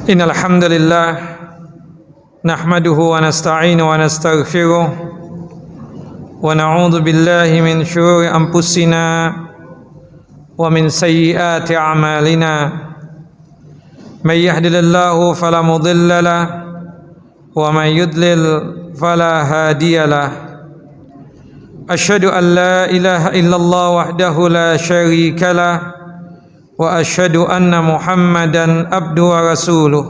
Innal hamdalillah nahmaduhu wa nasta'inu wa nastaghfiruh wa na'udzu billahi min shururi anfusina wa min sayyiati a'malina may yahdihillahu fala mudilla lahu wa may yudlil fala hadiya lahu asyhadu an la ilaha illallah wahdahu la syarika lahu wa asyhadu anna Muhammadan abduhu wa rasuluh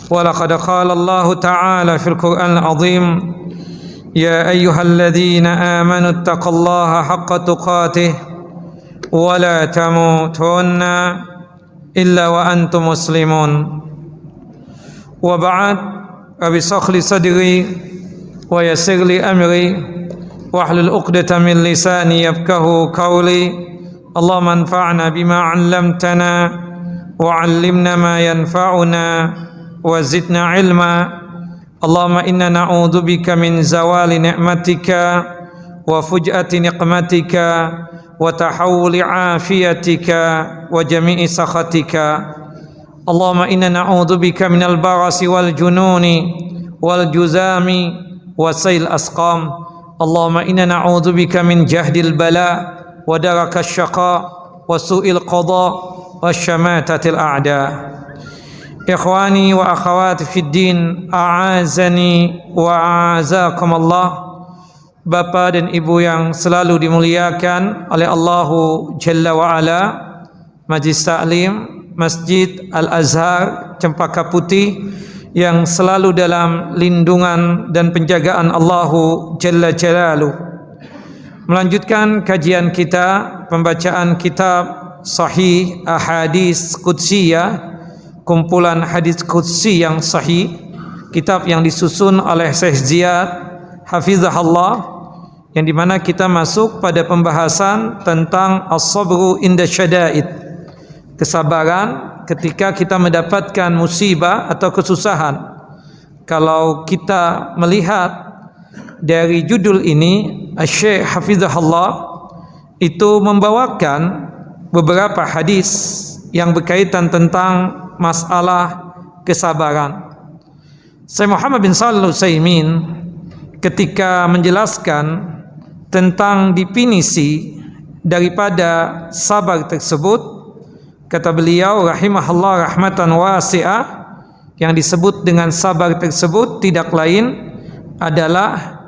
wa laqad qala Allah ta'ala fil Qur'anil azim ya ayyuhalladzina amanu taqullaha haqqa tuqatih wa la tamutunna illa wa antum muslimun wa ba'd rabbi shrah li sadri wa yassir li amri wahlul 'uqdatam min lisani yafqahu qawli Allahumma anfa'na bima 'allamtana wa 'allimna ma yanfa'una wa zidna 'ilma. Allahumma inna na'udzubika min zawali ni'matika wa fuj'ati niqmatika wa tahawuli 'afiyatika wa jami'i sakhatika. Allahumma inna na'udzubika minal barasi wal jununi wal juzami wa sayl asqam. Allahumma inna na'udzubika min jahdil bala wa darakasy syaqa wa su'il qada wa syamatatil a'da. Ikhwani wa akhawati fid din, a'azani wa a'azakumullah. Bapa dan ibu yang selalu dimuliakan oleh Allahu Jalla wa Ala, Majlis Ta'lim Masjid Al-Azhar Cempaka Putih yang selalu dalam lindungan dan penjagaan Allahu Jalla Jalaluh. Melanjutkan kajian kita, pembacaan kitab Sahih Ahadits Qudsiyah, kumpulan hadis qudsi yang sahih, kitab yang disusun oleh Syekh Ziyad hafizahullah, yang dimana kita masuk pada pembahasan tentang as-sabru inda syada'id, kesabaran ketika kita mendapatkan musibah atau kesusahan. Kalau kita melihat dari judul ini, Syekh hafizahullah itu membawakan beberapa hadis yang berkaitan tentang masalah kesabaran. Syekh Muhammad bin Shalih Al-Utsaimin ketika menjelaskan tentang definisi daripada sabar tersebut, kata beliau rahimahullah rahmatan wasi'ah, yang disebut dengan sabar tersebut tidak lain adalah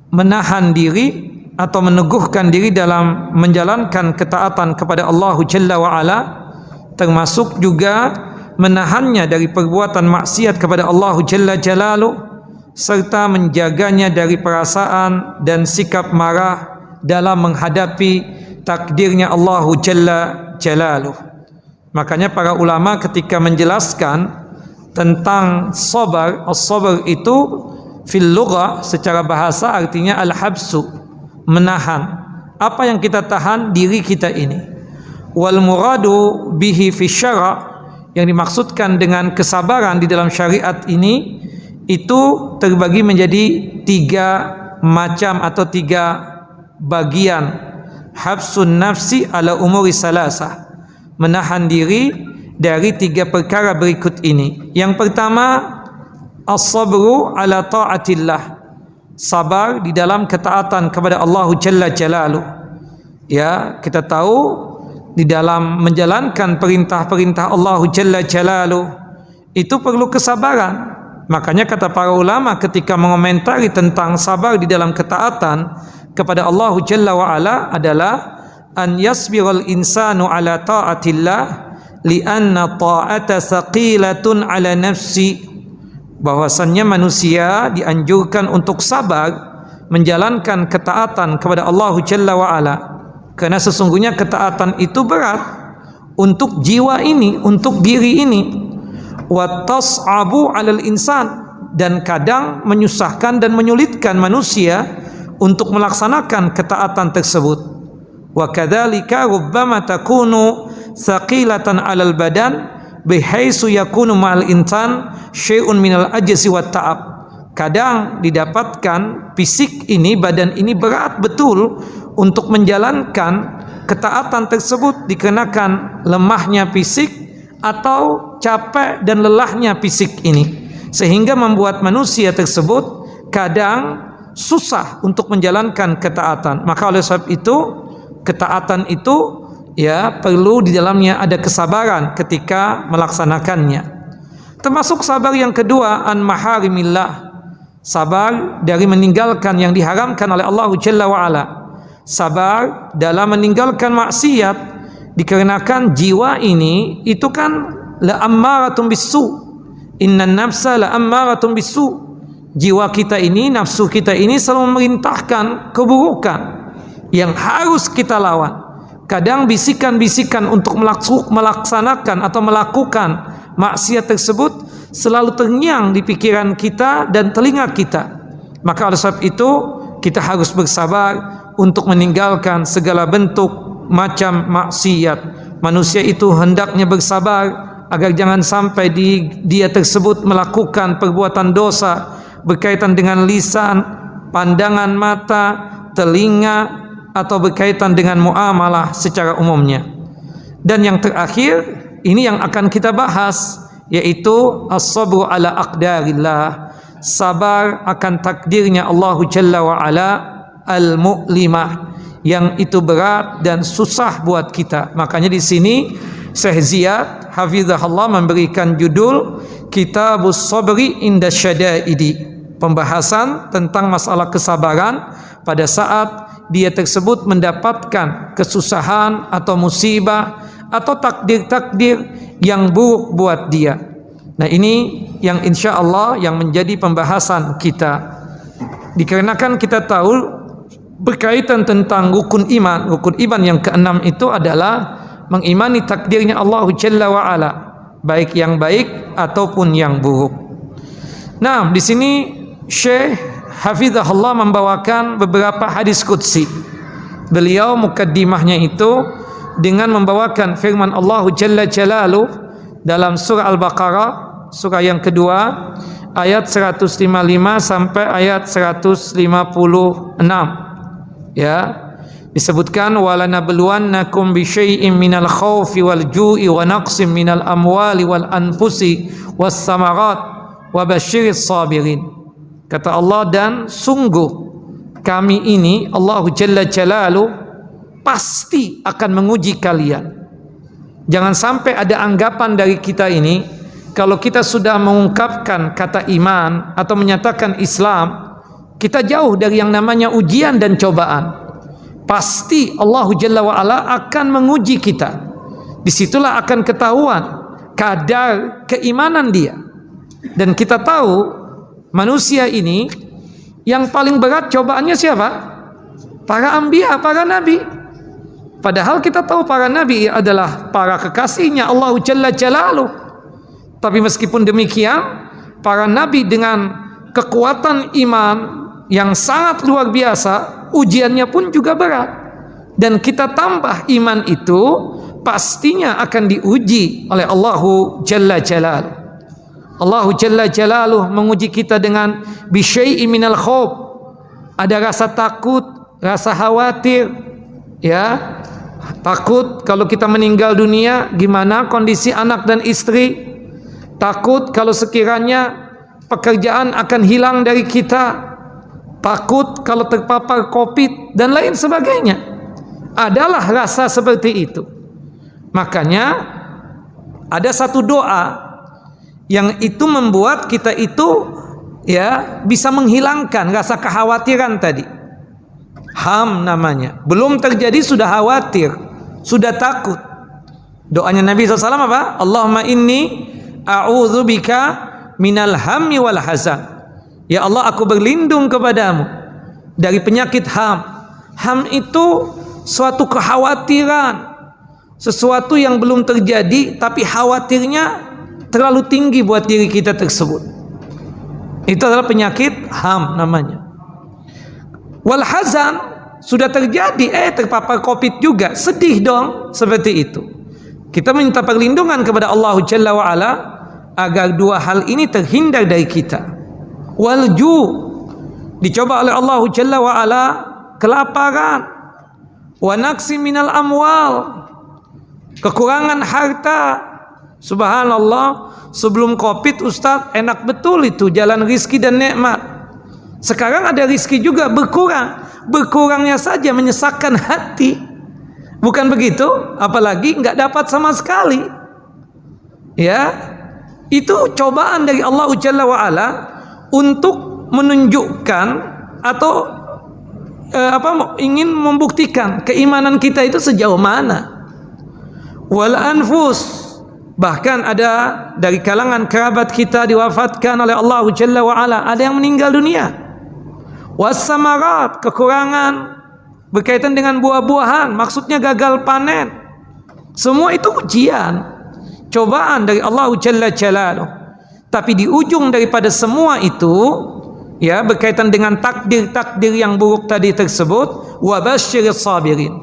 menahan diri atau meneguhkan diri dalam menjalankan ketaatan kepada Allah Jalla wa Ala, termasuk juga menahannya dari perbuatan maksiat kepada Allah Jalla Jalaluh, serta menjaganya dari perasaan dan sikap marah dalam menghadapi takdirnya Allah Jalla Jalaluh. Makanya para ulama ketika menjelaskan tentang sabar, as-sabar itu fil lughah secara bahasa artinya al-habsu, menahan. Apa yang kita tahan? Diri kita ini. Wal muradu bihi fi syara', yang dimaksudkan dengan kesabaran di dalam syariat ini itu terbagi menjadi 3 macam atau 3 bagian. Habsun nafsi ala umuri salasah, menahan diri dari 3 perkara berikut ini. Yang pertama, as-sabru ala ta'atillah, sabar di dalam ketaatan kepada Allah Jalla Jalaluh. Ya, kita tahu di dalam menjalankan perintah-perintah Allah Jalla Jalaluh itu perlu kesabaran. Makanya kata para ulama ketika mengomentari tentang sabar di dalam ketaatan kepada Allah Jalla wa Ala adalah an yasbiral insanu ala ta'atillah li'anna ta'ata saqilatun ala nafsi, bahwasannya manusia dianjurkan untuk sabar menjalankan ketaatan kepada Allah Jalla wa Ala, karena sesungguhnya ketaatan itu berat untuk jiwa ini, untuk diri ini. Wa tas'abu 'alal insan, dan kadang menyusahkan dan menyulitkan manusia untuk melaksanakan ketaatan tersebut. Wa kadzalika rubbama takunu thaqilatan 'alal badan bihaitsu yakunu ma'al insan syai'un minal ajzi wat ta'ab. Kadang didapatkan fisik ini, badan ini berat betul untuk menjalankan ketaatan tersebut dikarenakan lemahnya fisik atau capek dan lelahnya fisik ini, sehingga membuat manusia tersebut kadang susah untuk menjalankan ketaatan. Maka oleh sebab itu, ketaatan itu ya perlu di dalamnya ada kesabaran ketika melaksanakannya. Termasuk sabar yang kedua, an maharimillah, sabar dari meninggalkan yang diharamkan oleh Allah Jalla wa Ala. Sabar dalam meninggalkan maksiat, dikarenakan jiwa ini itu kan la ammaratun bisu. Innan nafsa la ammaratun bisu. Jiwa kita ini, nafsu kita ini selalu memerintahkan keburukan yang harus kita lawan. Kadang bisikan-bisikan untuk melaksanakan atau melakukan maksiat tersebut selalu terngiang di pikiran kita dan telinga kita. Maka oleh sebab itu kita harus bersabar untuk meninggalkan segala bentuk macam maksiat. Manusia itu hendaknya bersabar agar jangan sampai dia tersebut melakukan perbuatan dosa berkaitan dengan lisan, pandangan mata, telinga, atau berkaitan dengan muamalah secara umumnya. Dan yang terakhir, ini yang akan kita bahas, yaitu as-sabru ala aqdarillah, sabar akan takdirnya Allah Jalla wa Ala al-mu'limah, yang itu berat dan susah buat kita. Makanya di sini Syekh Ziyad hafizahullah memberikan judul Kitabus Sabri inda Syada'idi, pembahasan tentang masalah kesabaran pada saat dia tersebut mendapatkan kesusahan atau musibah atau takdir-takdir yang buruk buat dia. Nah, ini yang insya Allah yang menjadi pembahasan kita, dikarenakan kita tahu berkaitan tentang rukun iman. Rukun iman yang keenam itu adalah mengimani takdirnya Allah Jalla wa Ala, baik yang baik ataupun yang buruk. Nah, di sini Syekh hafizahullah membawakan beberapa hadis qudsi. Beliau mukaddimahnya itu dengan membawakan firman Allah Jalla Jalaluh dalam surah Al-Baqarah, surah yang kedua, ayat 155 sampai ayat 156. Ya, disebutkan walanabluwannakum bisyai'im minal khaufi wal ju'i wa naqsim minal amwali wal anfusi was samarat wa basyiris sabirin. Kata Allah, dan sungguh kami ini Allah Jalla Jalaluh pasti akan menguji kalian. Jangan sampai ada anggapan dari kita ini, kalau kita sudah mengungkapkan kata iman atau menyatakan Islam, kita jauh dari yang namanya ujian dan cobaan. Pasti Allah Jalla wa Ala akan menguji kita. Disitulah akan ketahuan kadar keimanan dia. Dan kita tahu manusia ini yang paling berat cobaannya siapa? Para anbiya, para nabi. Padahal kita tahu para nabi adalah para kekasihnya Allah Jalla Jalaluh. Tapi meskipun demikian, para nabi dengan kekuatan iman yang sangat luar biasa, ujiannya pun juga berat. Dan kita tambah iman itu pastinya akan diuji oleh Allah Jalla Jalaluh. Allah Jalla Jalaluh menguji kita dengan bisyai'i minal khauf. Ada rasa takut, rasa khawatir, ya. Takut kalau kita meninggal dunia, gimana kondisi anak dan istri. Takut kalau sekiranya pekerjaan akan hilang dari kita. Takut kalau terpapar COVID dan lain sebagainya. Adalah rasa seperti itu. Makanya ada satu doa yang itu membuat kita itu ya bisa menghilangkan rasa kekhawatiran tadi. Ham namanya. Belum terjadi sudah khawatir, sudah takut. Doanya Nabi SAW apa? Allahumma inni a'udzubika minal hammi wal hazan. Ya Allah, aku berlindung kepadamu dari penyakit ham. Ham itu suatu kekhawatiran, sesuatu yang belum terjadi tapi khawatirnya terlalu tinggi buat diri kita tersebut. Itu adalah penyakit ham namanya. Wal hazan, sudah terjadi, terpapar COVID juga, sedih dong, seperti itu. Kita minta perlindungan kepada Allah Jalla wa Ala agar dua hal ini terhindar dari kita. Wal ju', dicoba oleh Allah Jalla wa Ala kelaparan. Wa naqsim minal amwal, kekurangan harta. Subhanallah, sebelum Covid Ustaz enak betul itu jalan rizki dan nikmat. Sekarang ada rizki juga berkurang. Berkurangnya saja menyesakkan hati. Bukan begitu? Apalagi nggak dapat sama sekali. Ya, itu cobaan dari Allah Jalla wa'ala untuk menunjukkan atau ingin membuktikan keimanan kita itu sejauh mana. Wal anfus, bahkan ada dari kalangan kerabat kita diwafatkan oleh Allah Jalla wa'ala, ada yang meninggal dunia. Wassamarat, kekurangan berkaitan dengan buah-buahan, maksudnya gagal panen. Semua itu ujian, cobaan dari Allah Jalla Jalaluh. Tapi di ujung daripada semua itu, ya, berkaitan dengan takdir-takdir yang buruk tadi tersebut, wabasyiris sabirin,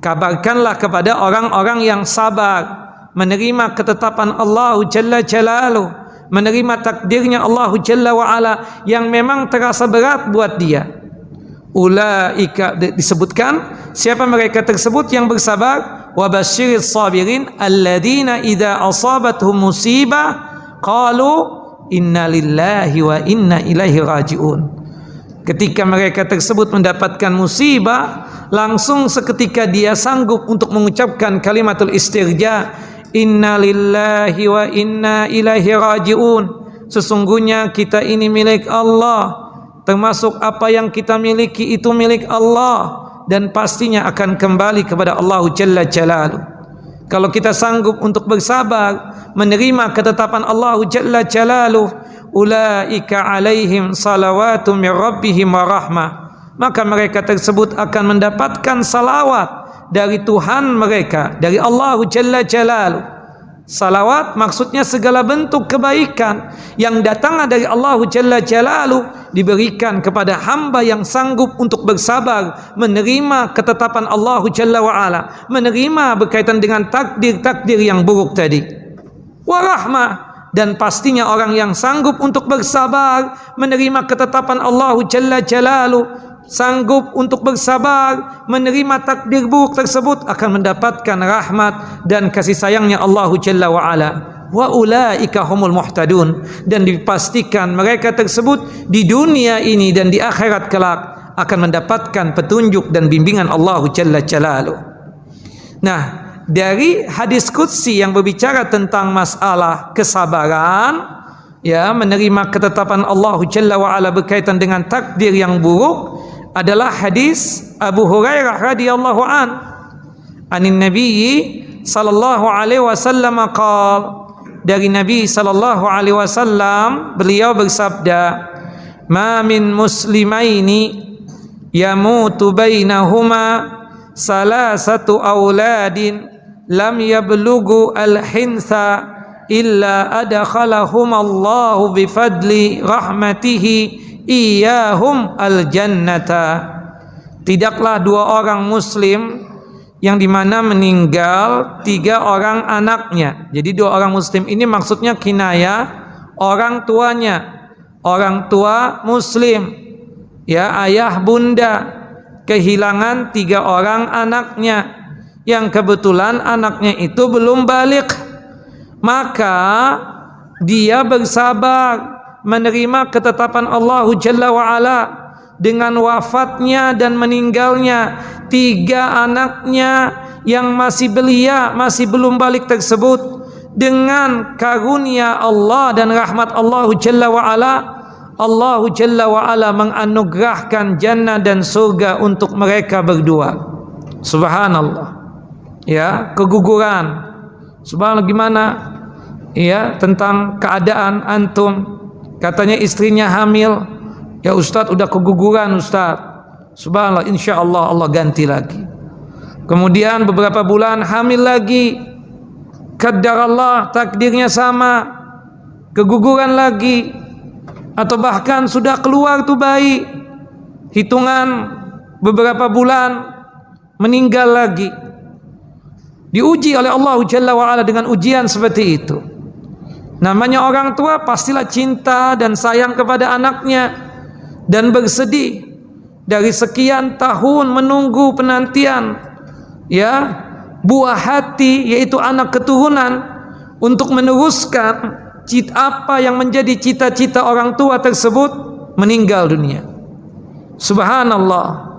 kabarkanlah kepada orang-orang yang sabar, menerima ketetapan Allah Jalla Jalaluh, menerima takdirnya Allah Jalla wa'ala yang memang terasa berat buat dia. Ulaika, disebutkan siapa mereka tersebut yang bersabar. Wabasyiris sabirin alladzina idza asabathum musibah qalu inna lillahi wa inna ilaihi raji'un. Ketika mereka tersebut mendapatkan musibah, langsung seketika dia sanggup untuk mengucapkan kalimatul istirja, inna lillahi wa inna ilaihi raji'un. Sesungguhnya kita ini milik Allah, termasuk apa yang kita miliki itu milik Allah, dan pastinya akan kembali kepada Allah Jalla Jalaluh. Kalau kita sanggup untuk bersabar, menerima ketetapan Allah Jalla Jalaluh, ulaika alaihim salawatu min rabbihim wa rahmah, maka mereka tersebut akan mendapatkan salawat dari Tuhan mereka, dari Allah Jalla Jalaluh. Salawat maksudnya segala bentuk kebaikan yang datang dari Allah Jalla Jalaluh diberikan kepada hamba yang sanggup untuk bersabar, menerima ketetapan Allah Jalla wa'ala, menerima berkaitan dengan takdir-takdir yang buruk tadi. Warahmah, dan pastinya orang yang sanggup untuk bersabar, menerima ketetapan Allah Jalla Jalaluh, sanggup untuk bersabar, menerima takdir buruk tersebut, akan mendapatkan rahmat dan kasih sayangnya Allah Jalla wa'ala. Wa ulaika humul muhtadun, dan dipastikan mereka tersebut di dunia ini dan di akhirat kelak akan mendapatkan petunjuk dan bimbingan Allah Jalla Jalaluh. Nah, dari hadis qudsi yang berbicara tentang masalah kesabaran, ya, menerima ketetapan Allah Jalla wa'ala berkaitan dengan takdir yang buruk, adalah hadis Abu Hurairah radhiyallahu anin Nabi sallallahu alaihi wasallam qala, dari Nabi sallallahu alaihi wasallam beliau bersabda, ma min muslimaini yamutu bainahuma salasatu auladin lam yablughu al-hintha illa adkhalahum Allahu bifadli rahmatihi iyahum al-jannata. Tidaklah dua orang muslim yang dimana meninggal tiga orang anaknya. Jadi dua orang muslim ini maksudnya kinayah orang tuanya, orang tua muslim, ya, ayah bunda kehilangan tiga orang anaknya yang kebetulan anaknya itu belum balik, maka dia bersabar menerima ketetapan Allah Jalla wa'ala dengan wafatnya dan meninggalnya tiga anaknya yang masih belia, masih belum balik tersebut. Dengan karunia Allah dan rahmat Allah Jalla wa'ala, Allah Jalla wa'ala menganugerahkan jannah dan surga untuk mereka berdua. Subhanallah, ya, keguguran. Subhanallah, gimana, ya, tentang keadaan antum? Katanya istrinya hamil, ya Ustadz udah keguguran Ustadz. Subhanallah, insya Allah Allah ganti lagi. Kemudian beberapa bulan hamil lagi, qaddar Allah takdirnya sama, keguguran lagi. Atau bahkan sudah keluar tuh bayi, hitungan beberapa bulan meninggal lagi. Diuji oleh Allah Jalla wa'ala dengan ujian seperti itu. Namanya orang tua pastilah cinta dan sayang kepada anaknya dan bersedih dari sekian tahun menunggu penantian, ya, buah hati yaitu anak keturunan, untuk meneruskan apa yang menjadi cita-cita orang tua tersebut meninggal dunia. Subhanallah.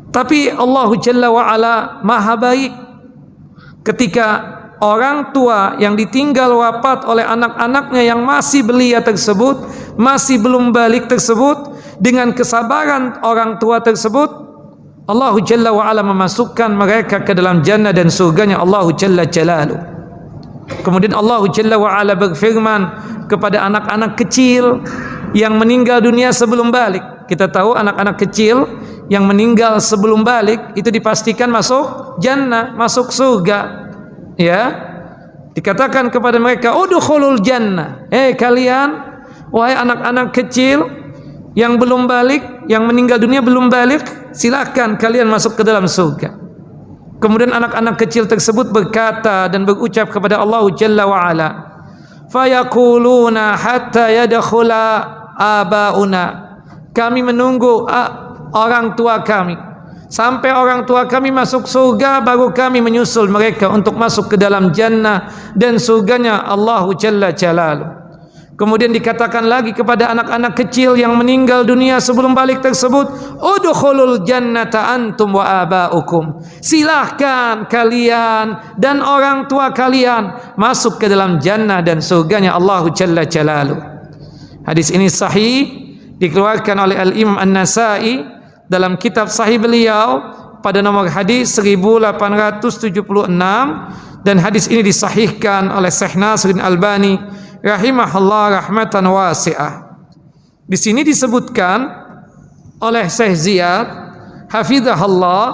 Tapi Allah Jalla wa'ala maha baik. Ketika orang tua yang ditinggal wafat oleh anak-anaknya yang masih belia tersebut, masih belum balik tersebut, dengan kesabaran orang tua tersebut, Allah Jalla wa'ala memasukkan mereka ke dalam jannah dan surganya Allah Jalla Jalaluh. Kemudian Allah Jalla wa'ala berfirman kepada anak-anak kecil yang meninggal dunia sebelum balik. Kita tahu anak-anak kecil yang meninggal sebelum balik itu dipastikan masuk jannah, masuk surga. Ya, dikatakan kepada mereka, udkhulul jannah. Kalian, wahai anak-anak kecil yang belum balik, yang meninggal dunia belum balik, silakan kalian masuk ke dalam surga. Kemudian anak-anak kecil tersebut berkata dan berucap kepada Allah Jalla wa'ala, fayaquluna hatta yadkhula abauna. Kami menunggu orang tua kami sampai orang tua kami masuk surga, baru kami menyusul mereka untuk masuk ke dalam jannah dan surganya Allah Jalla Jalaluh. Kemudian dikatakan lagi kepada anak-anak kecil yang meninggal dunia sebelum balik tersebut, udkhulul jannata antum wa aba'ukum. Silahkan kalian dan orang tua kalian masuk ke dalam jannah dan surganya Allah Jalla Jalaluh. Hadis ini sahih, dikeluarkan oleh Al-Imam An-Nasa'i dalam kitab sahih beliau pada nomor hadis 1876, dan hadis ini disahihkan oleh Syekh Nasiruddin Albani rahimahullah rahmatan wasi'ah. Di sini disebutkan oleh Syekh Ziyad hafizahullah,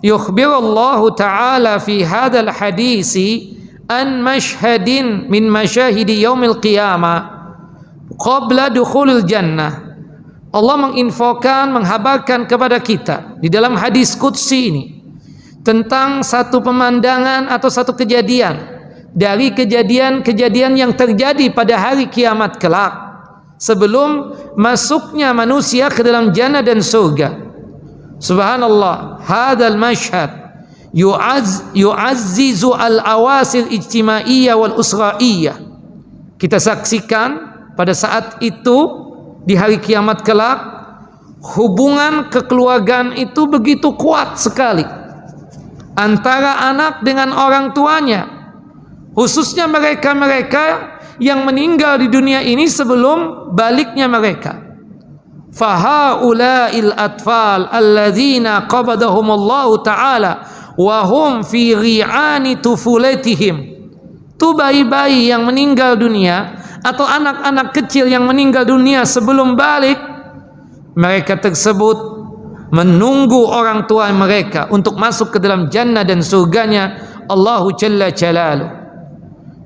yukhbirullahu ta'ala fi hadzal hadisi an mashhadin min masyahidi yaumil qiyamah qabla dukhulil jannah. Allah menginfokan, menghabarkan kepada kita di dalam hadis qudsi ini tentang satu pemandangan atau satu kejadian dari kejadian-kejadian yang terjadi pada hari kiamat kelak sebelum masuknya manusia ke dalam jannah dan surga. Subhanallah, hadzal mashhad yu'azzizu al-awasil ijtimaiyah wal usraiyah. Kita saksikan pada saat itu di hari kiamat kelak, hubungan kekeluargaan itu begitu kuat sekali antara anak dengan orang tuanya, khususnya mereka-mereka yang meninggal di dunia ini sebelum baliknya mereka. Fahaula'il atfal alladzina qabadahumullahu ta'ala wa hum fi ghi'ani tufulatihim. Itu bayi-bayi yang meninggal dunia atau anak-anak kecil yang meninggal dunia sebelum balik, mereka tersebut menunggu orang tua mereka untuk masuk ke dalam jannah dan surganya Allahu Jalla Jalaluh.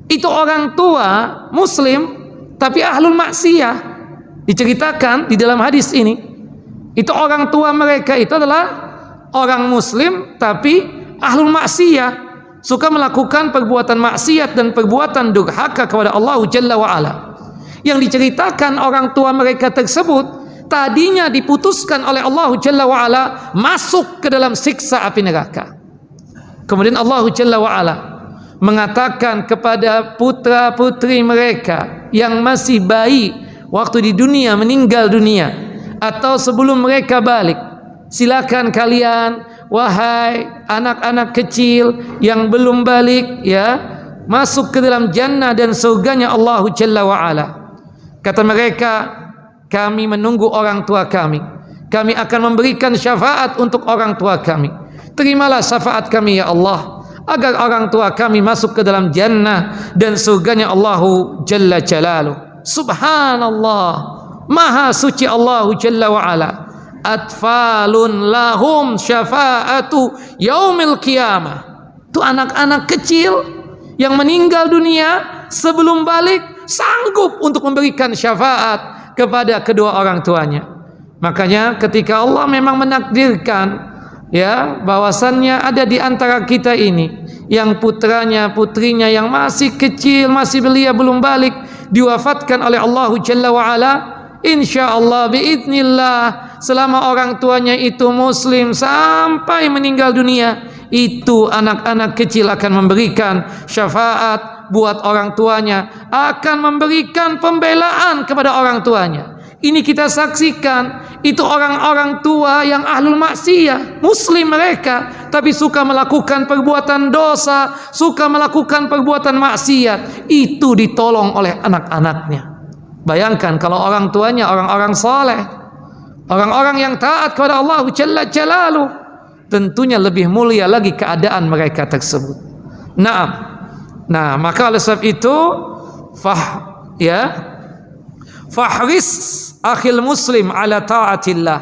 Itu orang tua muslim tapi ahlul maksiyah, diceritakan di dalam hadis ini. Itu orang tua mereka itu adalah orang muslim tapi ahlul maksiyah, suka melakukan perbuatan maksiat dan perbuatan durhaka kepada Allah Jalla wa'ala. Yang diceritakan orang tua mereka tersebut tadinya diputuskan oleh Allah Jalla wa'ala masuk ke dalam siksa api neraka. Kemudian Allah Jalla wa'ala mengatakan kepada putra-putri mereka yang masih bayi waktu di dunia, meninggal dunia atau sebelum mereka balik, silakan kalian wahai anak-anak kecil yang belum balik, ya, masuk ke dalam jannah dan surganya Allah Jalla wa'ala. Kata mereka, kami menunggu orang tua kami, kami akan memberikan syafaat untuk orang tua kami. Terimalah syafaat kami ya Allah, agar orang tua kami masuk ke dalam jannah dan surganya Allahu Jalla Jalaluh. Subhanallah, maha suci Allahu Jalla wa'ala. Atfalun lahum syafa'atu yaumil qiyamah. Itu anak-anak kecil yang meninggal dunia sebelum balik sanggup untuk memberikan syafaat kepada kedua orang tuanya. Makanya ketika Allah memang menakdirkan, ya, bahwasannya ada di antara kita ini yang putranya, putrinya yang masih kecil, masih belia, belum balik, diwafatkan oleh Allah Jalla wa'ala, insyaallah biidznillah, selama orang tuanya itu muslim sampai meninggal dunia, itu anak-anak kecil akan memberikan syafaat buat orang tuanya, akan memberikan pembelaan kepada orang tuanya. Ini kita saksikan, itu orang-orang tua yang ahlul maksiyah, muslim mereka, tapi suka melakukan perbuatan dosa, suka melakukan perbuatan maksiat, itu ditolong oleh anak-anaknya. Bayangkan kalau orang tuanya orang-orang soleh, orang-orang yang taat kepada Allah Jalla Jalaluh, tentunya lebih mulia lagi keadaan mereka tersebut. Nah, maka oleh sebab itu fahris akhil muslim ala ta'atillah.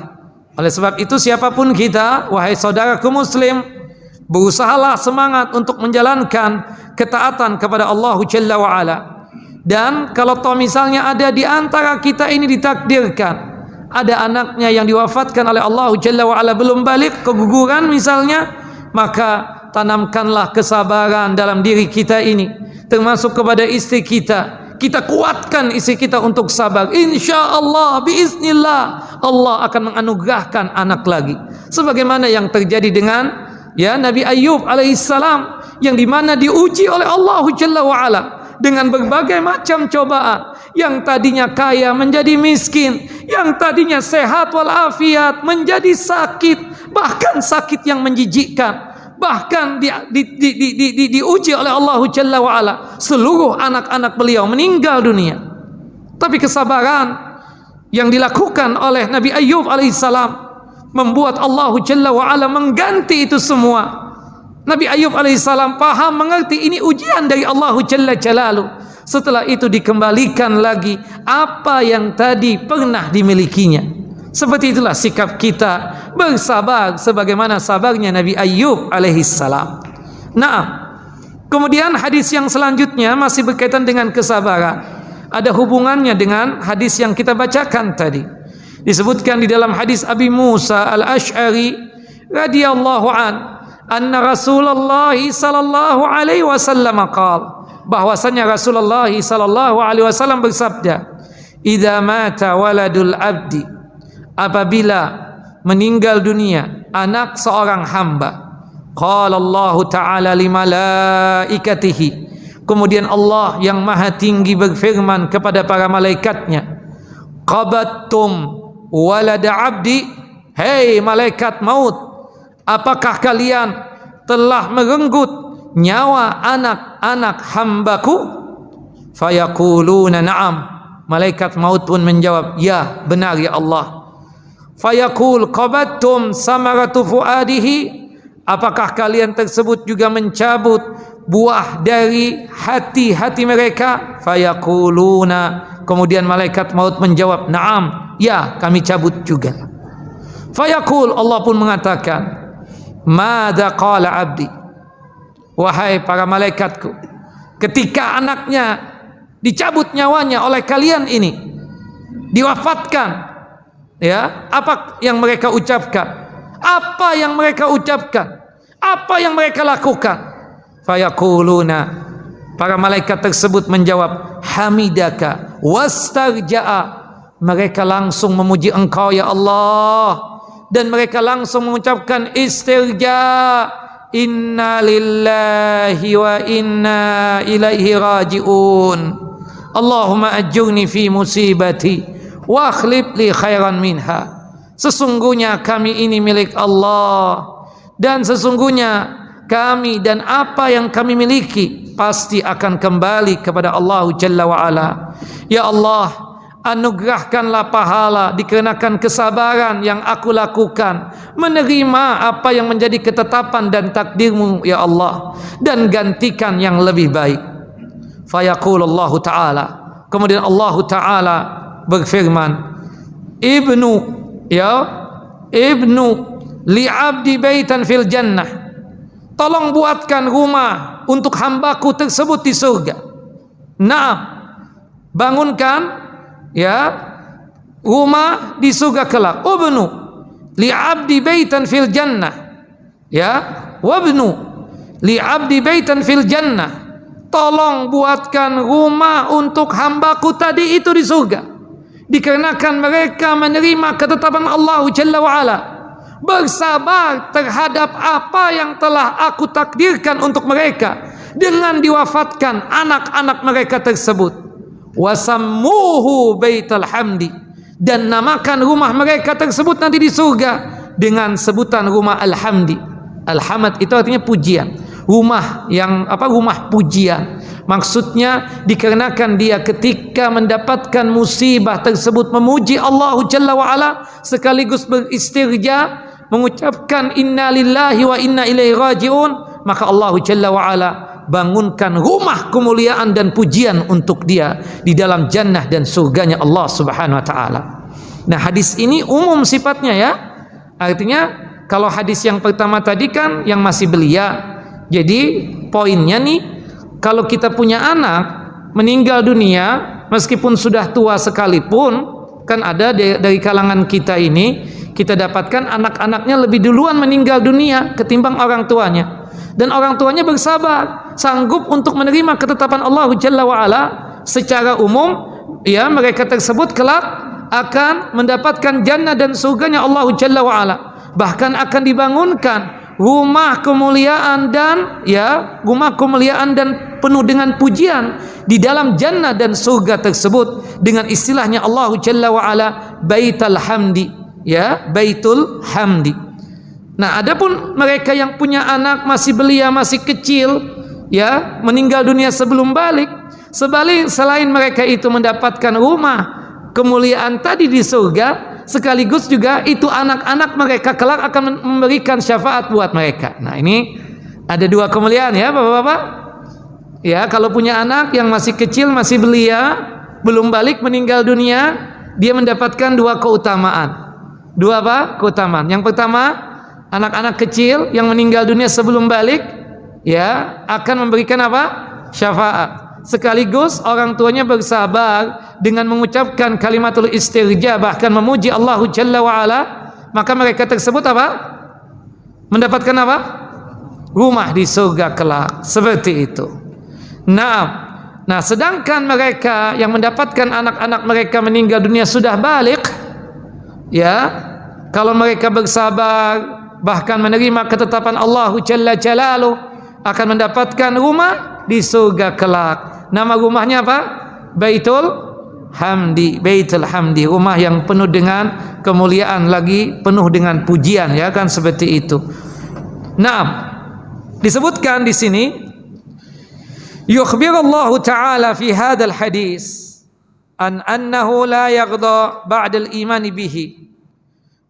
Oleh sebab itu siapapun kita, wahai saudaraku muslim, berusahalah semangat untuk menjalankan ketaatan kepada Allah Jalla wa Ala. Dan kalau toh misalnya ada di antara kita ini ditakdirkan ada anaknya yang diwafatkan oleh Allah Jalla wa Ala belum balik, keguguran misalnya, maka tanamkanlah kesabaran dalam diri kita ini, termasuk kepada istri kita. Kita kuatkan istri kita untuk sabar. InsyaAllah, biiznillah, Allah akan menganugerahkan anak lagi. Sebagaimana yang terjadi dengan Nabi Ayub alaihissalam, yang dimana diuji oleh Allah Jalla wa'ala dengan berbagai macam cobaan. Yang tadinya kaya menjadi miskin, yang tadinya sehat walafiat menjadi sakit, bahkan sakit yang menjijikkan. Bahkan diuji oleh Allah Jalla wa'ala, seluruh anak-anak beliau meninggal dunia. Tapi kesabaran yang dilakukan oleh Nabi Ayub alaihissalam membuat Allah Jalla wa'ala mengganti itu semua. Nabi Ayub alaihissalam paham, mengerti ini ujian dari Allah Jalla Jalaluh. Setelah itu dikembalikan lagi apa yang tadi pernah dimilikinya. Seperti itulah sikap kita, bersabar sebagaimana sabarnya Nabi Ayub alaihissalam. Nah, kemudian hadis yang selanjutnya masih berkaitan dengan kesabaran. Ada hubungannya dengan hadis yang kita bacakan tadi. Disebutkan di dalam hadis Abi Musa al-Ash'ari radhiyallahu anna Rasulullah sallallahu alaihi wasallam qala, bahwasanya Rasulullah sallallahu alaihi wasallam bersabda, "Idza mata waladul abdi," apabila meninggal dunia anak seorang hamba, qala Allah Ta'ala li malaikatihi, kemudian Allah yang maha tinggi berfirman kepada para malaikatnya, qabattum walada abdi, hei malaikat maut, apakah kalian telah merenggut nyawa anak-anak hambaku? Fayaquluna na'am, malaikat maut pun menjawab, ya benar ya Allah. Fayaqul qabattum samaratu fuadihi, apakah kalian tersebut juga mencabut buah dari hati-hati mereka? Fayaquluna, kemudian malaikat maut menjawab, na'am, ya kami cabut juga. Fayaqul, Allah pun mengatakan, madza qala abdi, wahai para malaikatku, ketika anaknya dicabut nyawanya oleh kalian ini, diwafatkan, apa yang mereka ucapkan? Apa yang mereka ucapkan? Apa yang mereka lakukan? Fayaquluna, para malaikat tersebut menjawab, hamidaka wastarja'a, mereka langsung memuji engkau ya Allah, dan mereka langsung mengucapkan istirja, inna lillahi wa inna ilaihi raji'un, Allahumma ajurni fi musibati wa akhlif li khairan minha, sesungguhnya kami ini milik Allah, dan sesungguhnya kami dan apa yang kami miliki pasti akan kembali kepada Allah Jalla wa'ala. Ya Allah, anugerahkanlah pahala dikarenakan kesabaran yang aku lakukan, menerima apa yang menjadi ketetapan dan takdirmu ya Allah, dan gantikan yang lebih baik. Fayaqulullahu ta'ala, kemudian Allah Ta'ala berfirman, ibnu li abdi baitan fil jannah, tolong buatkan rumah untuk hambaku tersebut di surga. Naam, bangunkan rumah di surga kelak. Ibnu li abdi baitan fil jannah, wabnu li abdi baitan fil jannah, tolong buatkan rumah untuk hambaku tadi itu di surga. Dikarenakan mereka menerima ketetapan Allah Jalla wa'ala, bersabar terhadap apa yang telah aku takdirkan untuk mereka, dengan diwafatkan anak-anak mereka tersebut. Wasammuhu baital hamdi, dan namakan rumah mereka tersebut nanti di surga dengan sebutan rumah al-hamdi. Al-hamd itu artinya pujian. Rumah yang rumah pujian. Maksudnya dikarenakan dia ketika mendapatkan musibah tersebut memuji Allah Jalla wa Ala sekaligus beristirja, mengucapkan inna lillahi wa inna ilaihi rajiun, maka Allah Jalla wa Ala bangunkan rumah kemuliaan dan pujian untuk dia di dalam jannah dan surganya Allah Subhanahu wa taala. Nah, hadis ini umum sifatnya ya. Artinya kalau hadis yang pertama tadi kan yang masih belia. Jadi poinnya nih, kalau kita punya anak meninggal dunia meskipun sudah tua sekalipun, kan ada dari kalangan kita ini, kita dapatkan anak-anaknya lebih duluan meninggal dunia ketimbang orang tuanya. Dan orang tuanya bersabar, sanggup untuk menerima ketetapan Allah Jalla wa Ala secara umum, ya, mereka tersebut kelak akan mendapatkan jannah dan surganya Allah Jalla wa Ala. Bahkan akan dibangunkan rumah kemuliaan dan penuh dengan pujian di dalam jannah dan surga tersebut dengan istilahnya Allah Jalla wa Ala baitul hamdi, ya, baitul hamdi. Nah, adapun mereka yang punya anak masih belia, masih kecil, ya, meninggal dunia sebelum balik, selain mereka itu mendapatkan rumah kemuliaan tadi di surga, sekaligus juga itu anak-anak mereka kelak akan memberikan syafaat buat mereka. Nah, ini ada dua kemuliaan ya Bapak-bapak. Ya, kalau punya anak yang masih kecil, masih belia, belum balik meninggal dunia, dia mendapatkan dua keutamaan. Dua apa? Keutamaan. Yang pertama, anak-anak kecil yang meninggal dunia sebelum balik, ya, akan memberikan apa? Syafaat. Sekaligus orang tuanya bersabar dengan mengucapkan kalimatul istirja, bahkan memuji Allah Jalla wa Ala, maka mereka tersebut apa? Mendapatkan apa? Rumah di surga kelak. Seperti itu. Nah, sedangkan mereka yang mendapatkan anak-anak mereka meninggal dunia sudah balik, ya, kalau mereka bersabar bahkan menerima ketetapan Allah Jalla Jalaluh, akan mendapatkan rumah di surga kelak. Nama rumahnya apa? Baitul Hamdi, Baitul Hamdi, rumah yang penuh dengan kemuliaan, lagi penuh dengan pujian, ya kan, seperti itu. Nah, disebutkan di sini yukhbirullahu ta'ala fi hadzal hadis annahu la yaghda ba'da al-iman bihi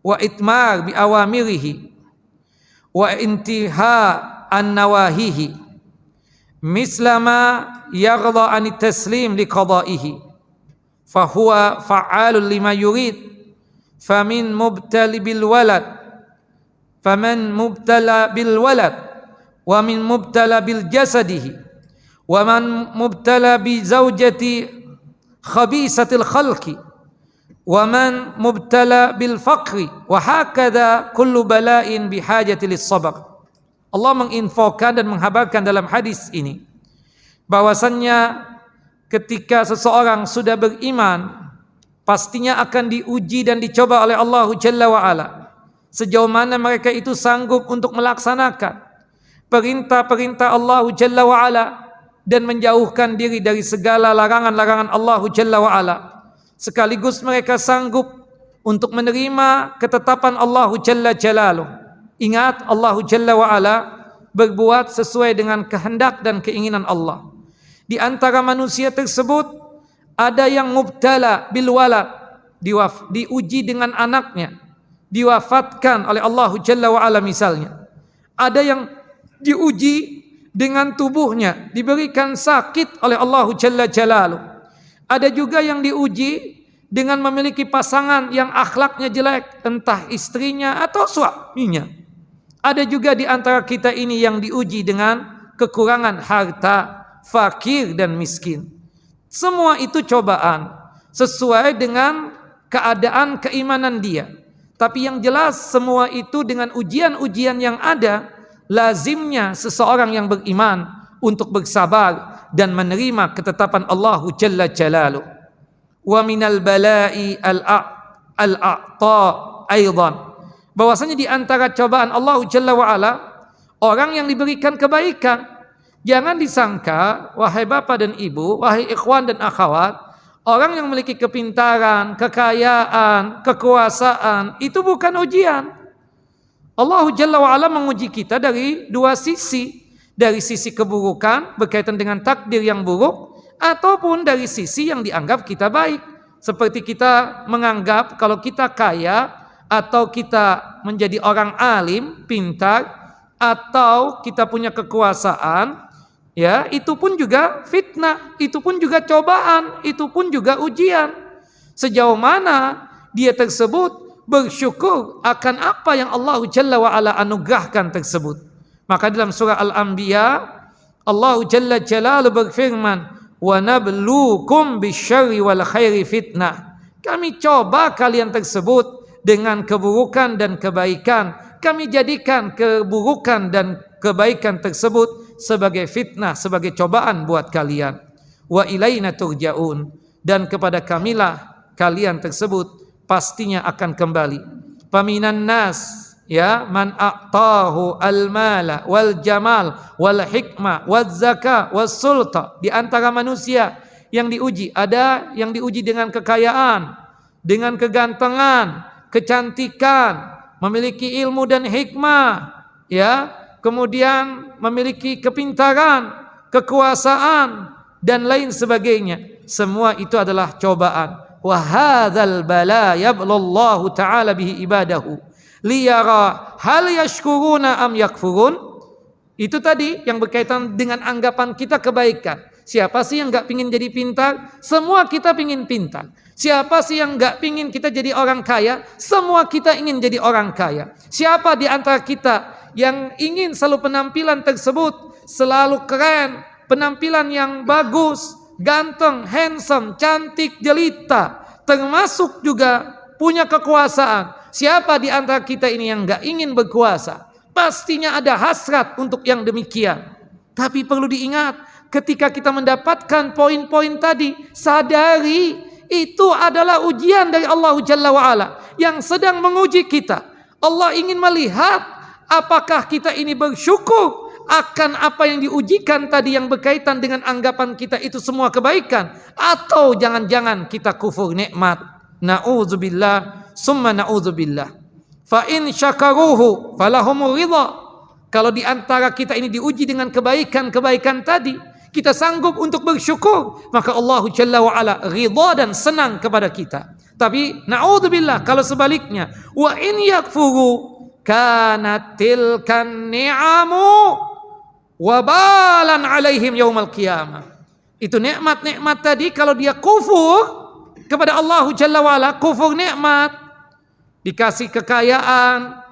wa itmar bi awamirihi wa intiha an nawahihi mislama yaghda an taslim liqada'ihi fahuwa fa'alun lima yurid faman mubtala bil walad wa min mubtala bil jasadihi wa man mubtala bi zawjati khabisatil khalqi wa man mubtala bil faqri wa hakadha kullu bala'in bihajati lis sabr. Allah menginfokan dan menghabarkan dalam hadis ini bahwasannya ketika seseorang sudah beriman, pastinya akan diuji dan dicoba oleh Allah Jalla wa Ala sejauh mana mereka itu sanggup untuk melaksanakan perintah-perintah Allah Jalla wa Ala dan menjauhkan diri dari segala larangan-larangan Allah Jalla wa Ala. Sekaligus mereka sanggup untuk menerima ketetapan Allah Jalla Jalaluh. Ingat, Allah Jalla wa Ala berbuat sesuai dengan kehendak dan keinginan Allah. Di antara manusia tersebut ada yang mubtala bil walad, diuji dengan anaknya, diwafatkan oleh Allah Jalla wa Ala misalnya. Ada yang diuji dengan tubuhnya, diberikan sakit oleh Allah Jalla Jalaluh. Ada juga yang diuji dengan memiliki pasangan yang akhlaknya jelek, entah istrinya atau suaminya. Ada juga di antara kita ini yang diuji dengan kekurangan harta, fakir dan miskin. Semua itu cobaan sesuai dengan keadaan keimanan dia. Tapi yang jelas semua itu dengan ujian-ujian yang ada, lazimnya seseorang yang beriman untuk bersabar dan menerima ketetapan Allah Jalla Jalaluh. Wa minal bala'i al-a'ta aidan. Bahwasanya di antara cobaan Allah Jalla wa Ala, orang yang diberikan kebaikan Jangan disangka, wahai bapak dan ibu, wahai ikhwan dan akhwat, orang yang memiliki kepintaran, kekayaan, kekuasaan, itu bukan ujian. Allah Jalla wa'ala menguji kita dari dua sisi. Dari sisi keburukan berkaitan dengan takdir yang buruk, ataupun dari sisi yang dianggap kita baik. Seperti kita menganggap kalau kita kaya, atau kita menjadi orang alim, pintar, atau kita punya kekuasaan, ya, itu pun juga fitnah, itu pun juga cobaan, itu pun juga ujian. Sejauh mana dia tersebut bersyukur akan apa yang Allah Jalla wa'ala anugerahkan tersebut. Maka dalam surah Al-Anbiya, Allah Jalla Jalaluhu berfirman, wa nabluukum bisyarri wal khairi fitnah. Kami coba kalian tersebut dengan keburukan dan kebaikan. Kami jadikan keburukan dan kebaikan tersebut sebagai fitnah, sebagai cobaan buat kalian. Wa ilaina turja'un, dan kepada kamilah kalian tersebut pastinya akan kembali. Paminan nas, ya, man a'tahu al-mala wal jamal wal hikmah wal zakah wal sulta. Di antara manusia yang diuji, ada yang diuji dengan kekayaan, dengan kegantengan, kecantikan, memiliki ilmu dan hikmah, ya, kemudian memiliki kepintaran, kekuasaan, dan lain sebagainya. Semua itu adalah cobaan. Wa hadzal bala yablallahu ta'ala bihi ibadahu liyara hal yashkuruna am yakfurun. Itu tadi yang berkaitan dengan anggapan kita kebaikan. Siapa sih yang gak pingin jadi pintar? Semua kita pingin pintar. Siapa sih yang gak pingin kita jadi orang kaya? Semua kita ingin jadi orang kaya. Siapa di antara kita yang ingin selalu penampilan tersebut selalu keren, penampilan yang bagus, ganteng, handsome, cantik, jelita, termasuk juga punya kekuasaan? Siapa di antara kita ini yang gak ingin berkuasa? Pastinya ada hasrat untuk yang demikian. Tapi perlu diingat, ketika kita mendapatkan poin-poin tadi, sadari itu adalah ujian dari Allah Jalla wa'ala yang sedang menguji kita. Allah ingin melihat apakah kita ini bersyukur akan apa yang diujikan tadi yang berkaitan dengan anggapan kita itu semua kebaikan, atau jangan-jangan kita kufur nikmat. Na'udzubillah summa na'udzubillah. Fa in syakaruhu falahumur ridha. Kalau di antara kita ini diuji dengan kebaikan-kebaikan tadi, kita sanggup untuk bersyukur, maka Allah Jalla wa'ala ridha dan senang kepada kita. Tapi na'udzubillah kalau sebaliknya, wa in yakfuru kanat tilkan ni'amu wabalan alaihim yaumal qiyamah. Itu nikmat-nikmat tadi kalau dia kufur kepada Allah Jalla wa'ala, kufur nikmat, dikasih kekayaan,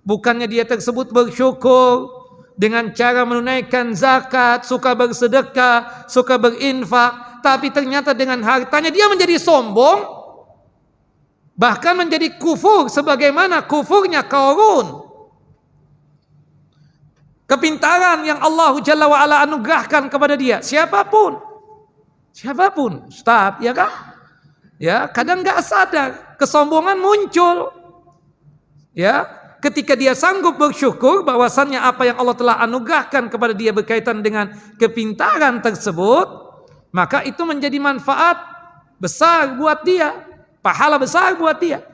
bukannya dia tersebut bersyukur dengan cara menunaikan zakat, suka bersedekah, suka berinfak, tapi ternyata dengan hartanya dia menjadi sombong, bahkan menjadi kufur sebagaimana kufurnya Qarun. Kepintaran yang Allah Jalla wa'ala anugerahkan kepada dia, siapapun, Ustaz, ya kan? Ya, kadang nggak sadar kesombongan muncul. Ya, ketika dia sanggup bersyukur bahwasannya apa yang Allah telah anugerahkan kepada dia berkaitan dengan kepintaran tersebut, maka itu menjadi manfaat besar buat dia, pahala besar buat dia.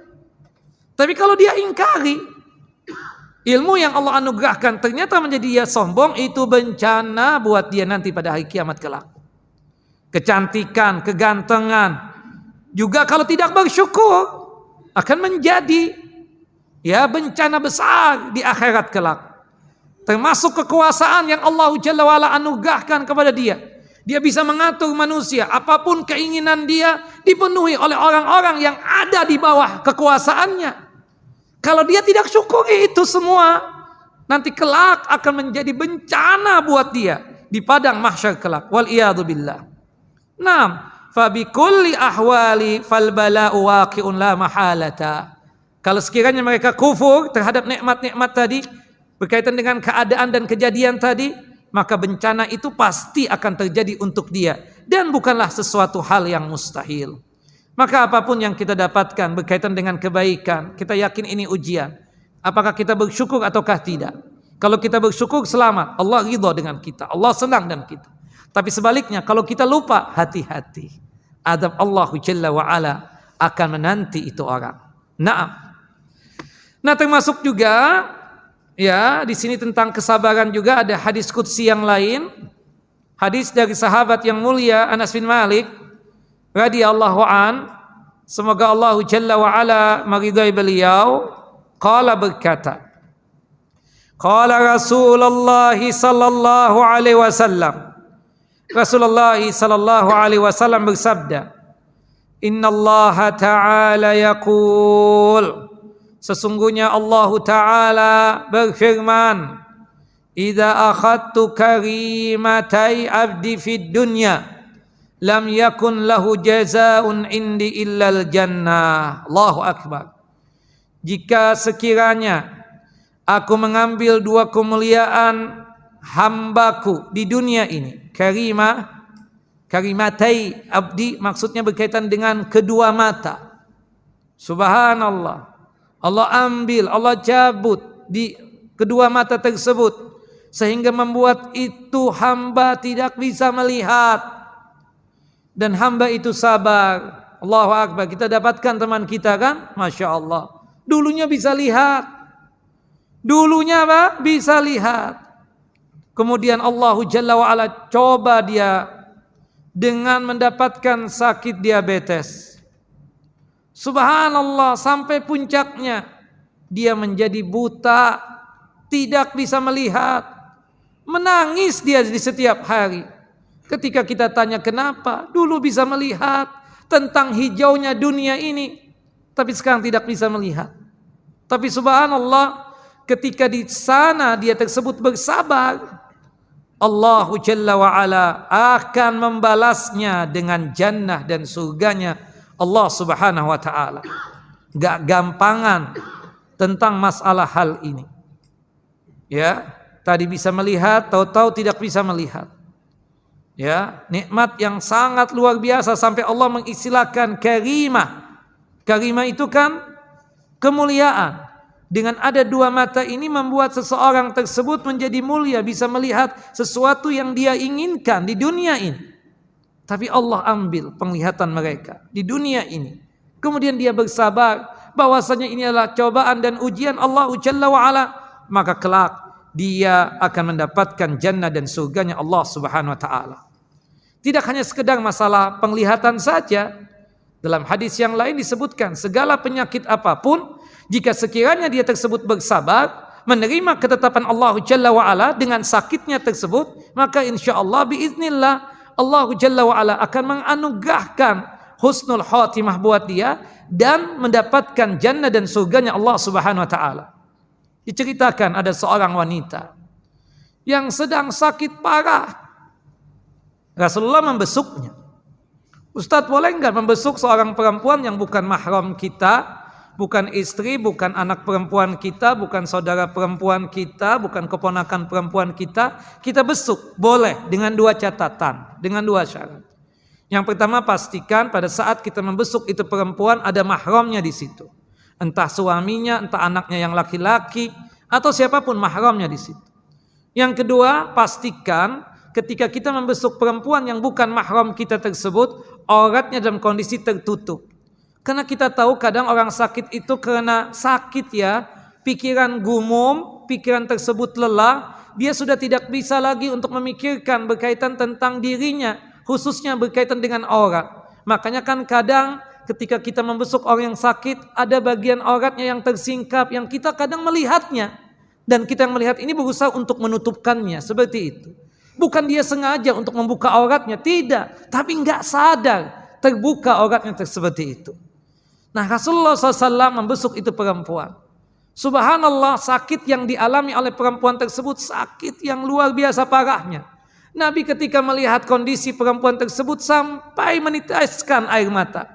Tapi kalau dia ingkari ilmu yang Allah anugerahkan, ternyata menjadi dia sombong, itu bencana buat dia nanti pada hari kiamat kelak. Kecantikan, kegantengan, juga kalau tidak bersyukur akan menjadi bencana besar di akhirat kelak. Termasuk kekuasaan yang Allah Jalla wa'ala anugerahkan kepada dia. Dia bisa mengatur manusia, apapun keinginan dia dipenuhi oleh orang-orang yang ada di bawah kekuasaannya. Kalau dia tidak syukuri itu semua, nanti kelak akan menjadi bencana buat dia di padang mahsyar kelak. Wal iyadu billah. Naam, fa bi kulli ahwali fal bala'u waqi'un la mahalata. Kalau sekiranya mereka kufur terhadap nikmat-nikmat tadi berkaitan dengan keadaan dan kejadian tadi, maka bencana itu pasti akan terjadi untuk dia dan bukanlah sesuatu hal yang mustahil. Maka apapun yang kita dapatkan berkaitan dengan kebaikan, kita yakin ini ujian. Apakah kita bersyukur ataukah tidak? Kalau kita bersyukur selamat, Allah ridha dengan kita, Allah senang dengan kita. Tapi sebaliknya kalau kita lupa, hati-hati. Adab Allah Jalla wa Ala akan menanti itu orang. Naam. Nah, termasuk juga ya di sini tentang kesabaran juga ada hadis qudsi yang lain. Hadis dari sahabat yang mulia Anas bin Malik radhiyallahu an, semoga Allah Jalla wa Ala meridai beliau, qala berkata, qala Rasulullah sallallahu alaihi wasallam, Rasulullah sallallahu alaihi wasallam bersabda, innallaha ta'ala yaqul, sesungguhnya Allah Ta'ala berfirman, idza akhadtu karimatai abdi fid dunya lam yakun lahu jazaa'un indi illal jannah. Allahu akbar. Jika sekiranya aku mengambil dua kemuliaan hambaku di dunia ini, karimatai abdi maksudnya berkaitan dengan kedua mata. Subhanallah. Allah ambil, Allah cabut di kedua mata tersebut sehingga membuat itu hamba tidak bisa melihat dan hamba itu sabar. Allahu akbar. Kita dapatkan teman kita kan, Masya Allah, dulunya bisa lihat, dulunya apa? Bisa lihat. Kemudian Allah Jalla wa Ala coba dia dengan mendapatkan sakit diabetes. Subhanallah, sampai puncaknya dia menjadi buta, tidak bisa melihat, menangis dia di setiap hari. Ketika kita tanya kenapa, dulu bisa melihat tentang hijaunya dunia ini, tapi sekarang tidak bisa melihat. Tapi subhanallah, ketika di sana dia tersebut bersabar, Allah Jalla wa Ala akan membalasnya dengan jannah dan surganya Allah Subhanahu wa Ta'ala. Gak gampangan tentang masalah hal ini. Ya, tadi bisa melihat, tahu-tahu tidak bisa melihat. Ya, nikmat yang sangat luar biasa sampai Allah mengistilahkan karimah. Karimah itu kan kemuliaan. Dengan ada dua mata ini membuat seseorang tersebut menjadi mulia, bisa melihat sesuatu yang dia inginkan di dunia ini. Tapi Allah ambil penglihatan mereka di dunia ini. Kemudian dia bersabar bahwasanya ini adalah cobaan dan ujian Allah Jalla wa Ala, maka kelak dia akan mendapatkan jannah dan surganya Allah Subhanahu wa Ta'ala. Tidak hanya sekedar masalah penglihatan saja. Dalam hadis yang lain disebutkan segala penyakit apapun, jika sekiranya dia tersebut bersabar, menerima ketetapan Allah Jalla wa Ala dengan sakitnya tersebut, maka insyaallah biiznillah Allah Jalla wa Ala akan menganugerahkan husnul khatimah buat dia dan mendapatkan jannah dan surganya Allah Subhanahu wa Ta'ala. Diceritakan ada seorang wanita yang sedang sakit parah. Rasulullah membesuknya. Ustaz, boleh enggak membesuk seorang perempuan yang bukan mahram kita, bukan istri, bukan anak perempuan kita, bukan saudara perempuan kita, bukan keponakan perempuan kita besuk? Boleh, dengan dua catatan, dengan dua syarat. Yang pertama, pastikan pada saat kita membesuk itu perempuan ada mahramnya di situ. Entah suaminya, entah anaknya yang laki-laki, atau siapapun mahramnya di situ. Yang kedua, pastikan ketika kita membesuk perempuan yang bukan mahram kita tersebut, auratnya dalam kondisi tertutup. Karena kita tahu kadang orang sakit itu karena sakit ya, pikiran gumum, pikiran tersebut lelah, dia sudah tidak bisa lagi untuk memikirkan berkaitan tentang dirinya, khususnya berkaitan dengan aurat. Makanya kan kadang ketika kita membesuk orang yang sakit, ada bagian auratnya yang tersingkap, yang kita kadang melihatnya. Dan kita yang melihat ini berusaha untuk menutupkannya, seperti itu. Bukan dia sengaja untuk membuka auratnya, tidak. Tapi enggak sadar, terbuka auratnya seperti itu. Nah, Rasulullah SAW membesuk itu perempuan. Subhanallah, sakit yang dialami oleh perempuan tersebut sakit yang luar biasa parahnya. Nabi ketika melihat kondisi perempuan tersebut sampai meneteskan air mata.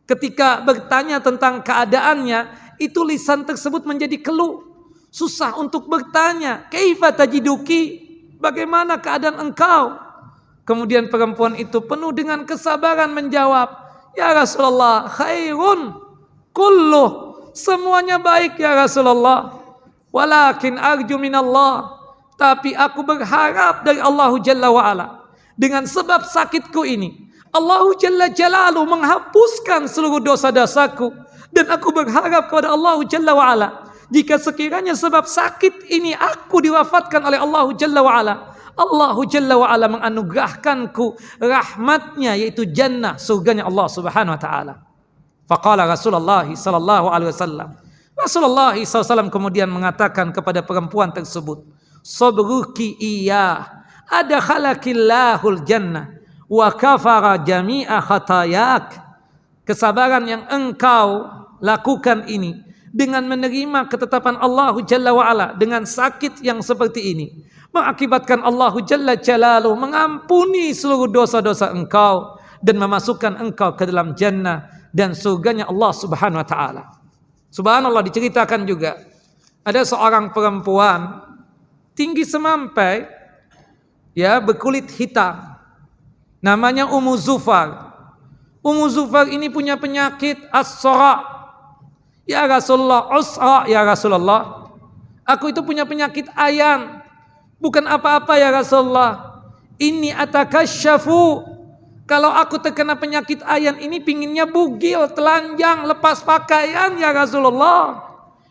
Ketika bertanya tentang keadaannya, itu lisan tersebut menjadi keluh. Susah untuk bertanya, kaifa tajiduki? Bagaimana keadaan engkau? Kemudian perempuan itu penuh dengan kesabaran menjawab, ya Rasulullah, khairun kulluh, semuanya baik ya Rasulullah. Walakin arju minallah, tapi aku berharap dari Allah Jalla wa'ala. Dengan sebab sakitku ini, Allah Jalla Jalaluhu menghapuskan seluruh dosa-dosaku. Dan aku berharap kepada Allah Jalla wa'ala, jika sekiranya sebab sakit ini aku diwafatkan oleh Allah Jalla wa'ala, Allah Jalla wa'ala menganugerahkanku rahmatnya, yaitu jannah, surganya Allah Subhanahu wa ta'ala. Faqala Rasulullah sallallahu alaihi wasallam, Rasulullah SAW kemudian mengatakan kepada perempuan tersebut, sabruki iya adkhalakillahul jannah wa kafara jami'a khatayak. Kesabaran yang engkau lakukan ini dengan menerima ketetapan Allah Jalla wa'ala dengan sakit yang seperti ini, mengakibatkan Allah Jalla Jalaluhu mengampuni seluruh dosa-dosa engkau dan memasukkan engkau ke dalam jannah dan surganya Allah Subhanahu wa ta'ala. Subhanallah, diceritakan juga ada seorang perempuan tinggi semampai, ya, berkulit hitam, namanya Ummu Zufar. Ummu Zufar ini punya penyakit as-sara. Ya Rasulullah, usra ya Rasulullah, aku itu punya penyakit ayan. Bukan apa-apa ya Rasulullah, ini atakasyafu, kalau aku terkena penyakit ayan ini pinginnya bugil, telanjang, lepas pakaian ya Rasulullah.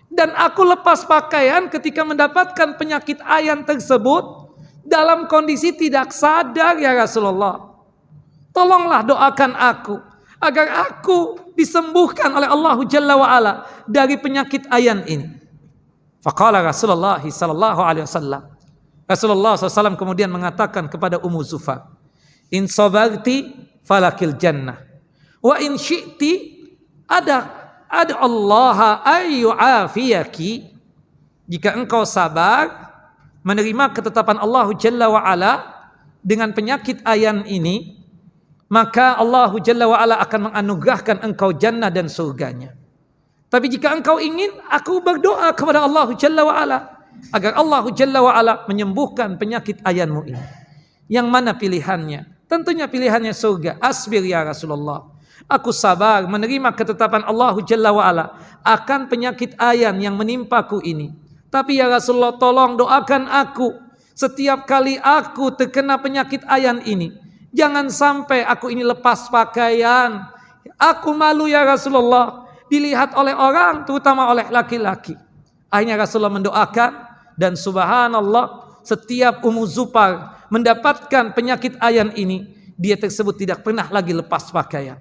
Dan aku lepas pakaian ketika mendapatkan penyakit ayan tersebut dalam kondisi tidak sadar ya Rasulullah. Tolonglah doakan aku agar aku disembuhkan oleh Allah Jalla wa'ala dari penyakit ayan ini. Faqala Rasulullah sallallahu alaihi wasallam, Rasulullah SAW kemudian mengatakan kepada Ummu Zufar, in sabarti falakil jannah wa in syi'ti ada Allah ayyu'afiyaki. Jika engkau sabar menerima ketetapan Allah Jalla wa'ala dengan penyakit ayan ini, maka Allah Jalla wa'ala akan menganugerahkan engkau jannah dan surganya. Tapi jika engkau ingin, aku berdoa kepada Allah Jalla wa'ala agar Allah Jalla wa'ala menyembuhkan penyakit ayanmu ini. Yang mana pilihannya? Tentunya pilihannya surga. Asbir ya Rasulullah, aku sabar menerima ketetapan Allah Jalla wa'ala akan penyakit ayan yang menimpaku ini. Tapi ya Rasulullah, tolong doakan aku setiap kali aku terkena penyakit ayan ini, jangan sampai aku ini lepas pakaian. Aku malu ya Rasulullah dilihat oleh orang, terutama oleh laki-laki. Akhirnya Rasulullah mendoakan, dan subhanallah, setiap Ummu Zufar mendapatkan penyakit ayan ini, dia tersebut tidak pernah lagi lepas pakaian.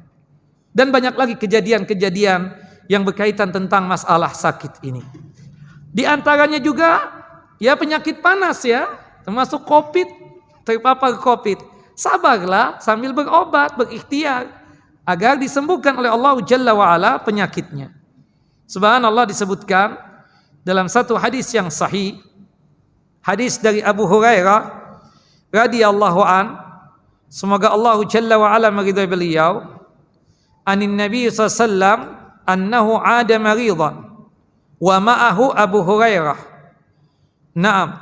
Dan banyak lagi kejadian-kejadian yang berkaitan tentang masalah sakit ini. Di antaranya juga ya penyakit panas ya, termasuk COVID, terpapar COVID. Sabarlah sambil berobat, berikhtiar agar disembuhkan oleh Allah Jalla wa'ala penyakitnya. Subhanallah, disebutkan dalam satu hadis yang sahih, hadis dari Abu Hurairah radhiyallahu an, semoga Allah Jalla wa'ala meridai beliau, anin Nabi SAW annahu ada maridan wa ma'ahu Abu Hurairah. Naam,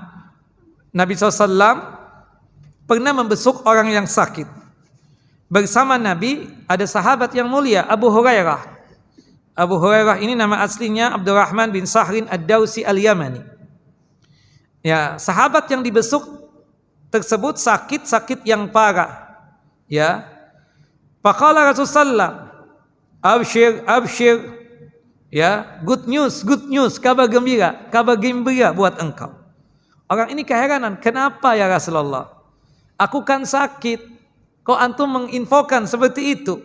Nabi SAW pernah membesuk orang yang sakit. Bersama Nabi ada sahabat yang mulia, Abu Hurairah. Abu Hurairah ini nama aslinya Abdurrahman bin Sahrin Ad-Dawsi Al-Yamani. Ya, sahabat yang dibesuk tersebut sakit yang parah. Ya. Faqala Rasulullah, abshir. Ya, good news, kabar gembira buat engkau. Orang ini keheranan, kenapa ya Rasulullah? Aku kan sakit, kok antum menginfokan seperti itu?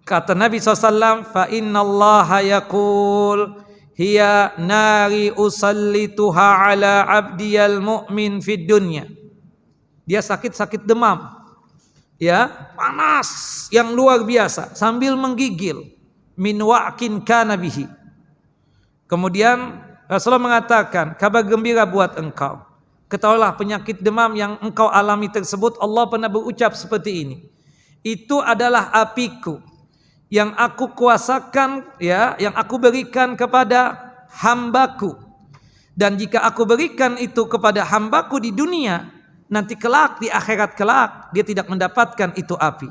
Kata Nabi SAW, fa innallaha yaqul hiya nari usallituha ala abdiyal mu'min fid dunya. Dia sakit demam, ya, panas yang luar biasa sambil menggigil, min wa'kin kana bihi. Kemudian Rasulullah mengatakan, kabar gembira buat engkau, ketahuilah penyakit demam yang engkau alami tersebut, Allah pernah berucap seperti ini, itu adalah apiku yang aku kuasakan, ya, yang aku berikan kepada hambaku, dan jika aku berikan itu kepada hambaku di dunia, nanti kelak di akhirat kelak dia tidak mendapatkan itu api.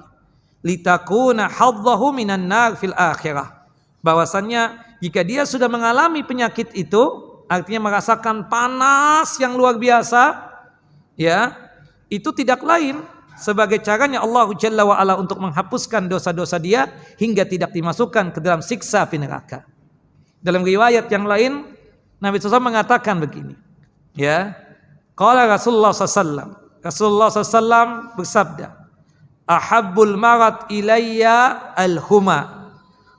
Litakuna hadzahu minan nar fil akhirah. Bahwasannya jika dia sudah mengalami penyakit itu, artinya merasakan panas yang luar biasa, ya, itu tidak lain sebagai caranya Allah Jalla wa Ala untuk menghapuskan dosa-dosa dia hingga tidak dimasukkan ke dalam siksa api neraka. Dalam riwayat yang lain Nabi SAW mengatakan begini, ya, qala Rasulullah SAW bersabda, ahabbul marad ilayya al-huma.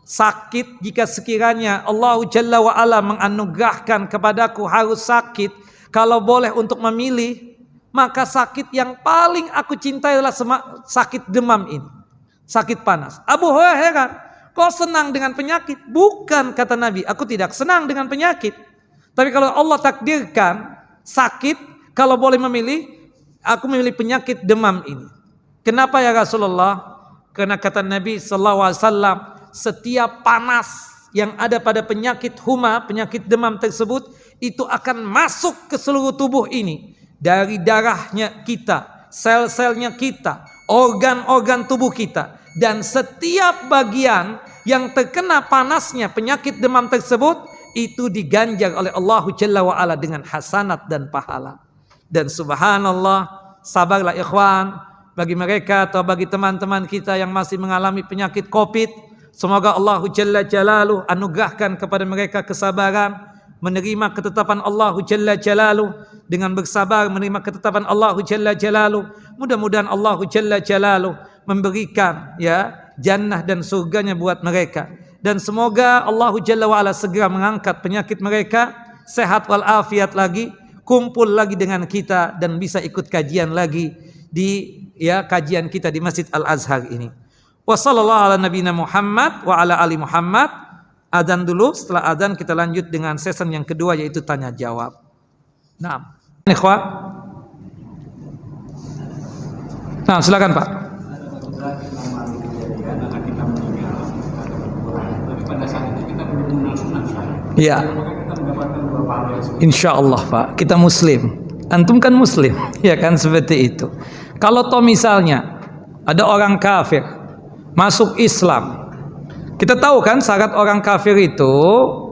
Sakit, jika sekiranya Allah Jalla wa Ala menganugerahkan kepadaku harus sakit, kalau boleh untuk memilih, maka sakit yang paling aku cintai adalah sakit demam ini, sakit panas. Abu Hurairah heran, kau senang dengan penyakit? Bukan, kata Nabi, aku tidak senang dengan penyakit. Tapi kalau Allah takdirkan sakit, kalau boleh memilih, aku memilih penyakit demam ini. Kenapa ya Rasulullah? Karena kata Nabi SAW, setiap panas yang ada pada penyakit huma, penyakit demam tersebut, itu akan masuk ke seluruh tubuh ini. Dari darahnya kita, sel-selnya kita, organ-organ tubuh kita. Dan setiap bagian yang terkena panasnya penyakit demam tersebut, itu diganjar oleh Allah Jalla wa Ala dengan hasanat dan pahala. Dan subhanallah, sabarlah ikhwan, bagi mereka atau bagi teman-teman kita yang masih mengalami penyakit COVID, semoga Allah Jalla Jalaluh anugerahkan kepada mereka kesabaran, menerima ketetapan Allah Jalla Jalaluh, dengan bersabar menerima ketetapan Allah Jalla Jalaluh. Mudah-mudahan Allah Jalla Jalaluh memberikan, ya, jannah dan surganya buat mereka. Dan semoga Allah Jalla wa Ala segera mengangkat penyakit mereka, sehat walafiat lagi, kumpul lagi dengan kita dan bisa ikut kajian lagi di, ya, kajian kita di Masjid Al-Azhar ini. Wa sallallahu ala nabiyina Muhammad wa ala ali Muhammad. Adzan dulu, setelah adzan kita lanjut dengan season yang kedua, yaitu tanya jawab. Nah, ikhwan. Nah, silakan Pak. Iya. Insya Allah Pak, kita Muslim. Antum kan Muslim, ya kan, seperti itu. Kalau toh misalnya ada orang kafir masuk Islam, kita tahu kan syarat orang kafir itu,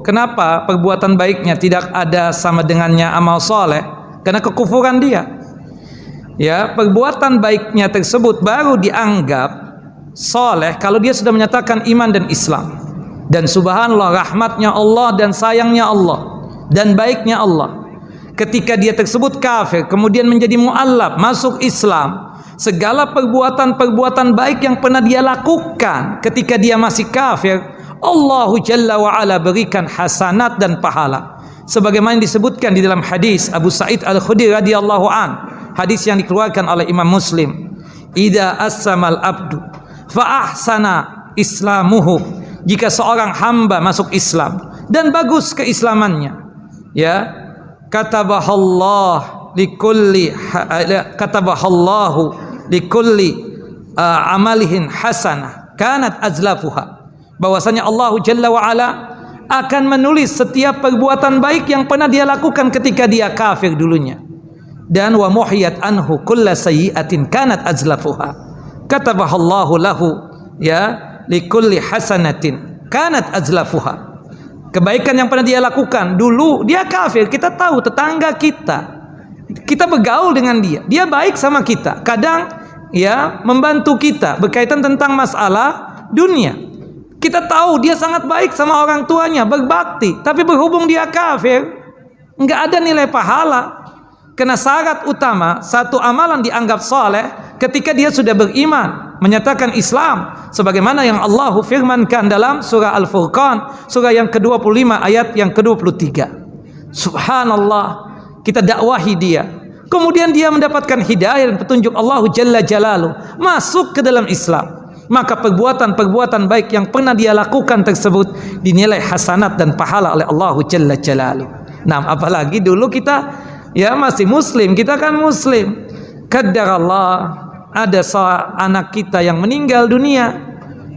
kenapa perbuatan baiknya tidak ada sama dengannya amal soleh? Karena kekufuran dia. Ya, perbuatan baiknya tersebut baru dianggap soleh kalau dia sudah menyatakan iman dan Islam. Dan subhanallah, rahmatnya Allah dan sayangnya Allah dan baiknya Allah, ketika dia tersebut kafir kemudian menjadi mu'allaf, masuk Islam, segala perbuatan-perbuatan baik yang pernah dia lakukan ketika dia masih kafir, Allah Jalla wa Ala berikan hasanat dan pahala. Sebagaimana disebutkan di dalam hadis Abu Sa'id Al-Khudri radhiyallahu an, hadis yang dikeluarkan oleh Imam Muslim, idza assamal abdu fa ahsana islamuhu, jika seorang hamba masuk Islam dan bagus keislamannya, ya, katabahallahu likulli amalihin hasanah kanat azlafuha, bahwasanya Allah Jalla wa Ala akan menulis setiap perbuatan baik yang pernah dia lakukan ketika dia kafir dulunya, dan wa muhiyat anhu kulla sayyi'atin kanat azlafuha katabahallahu lahu, ya, likulli hasanatin kanat azlafuha. Kebaikan yang pernah dia lakukan dulu, dia kafir, kita tahu, tetangga kita bergaul dengan dia, dia baik sama kita, kadang, ya, membantu kita berkaitan tentang masalah dunia. Kita tahu dia sangat baik sama orang tuanya, berbakti, tapi berhubung dia kafir, enggak ada nilai pahala. Karena syarat utama satu amalan dianggap saleh ketika dia sudah beriman, menyatakan Islam, sebagaimana yang Allah firmankan dalam surah Al-Furqan, surah yang ke-25 ayat yang ke-23. Subhanallah, kita dakwahi dia, kemudian dia mendapatkan hidayah dan petunjuk Allah Jalla Jalaluh, masuk ke dalam Islam, maka perbuatan-perbuatan baik yang pernah dia lakukan tersebut dinilai hasanat dan pahala oleh Allah Jalla Jalaluh. Nah, apalagi dulu kita, ya, masih Muslim, kita kan Muslim. Qadarallah, ada anak kita yang meninggal dunia,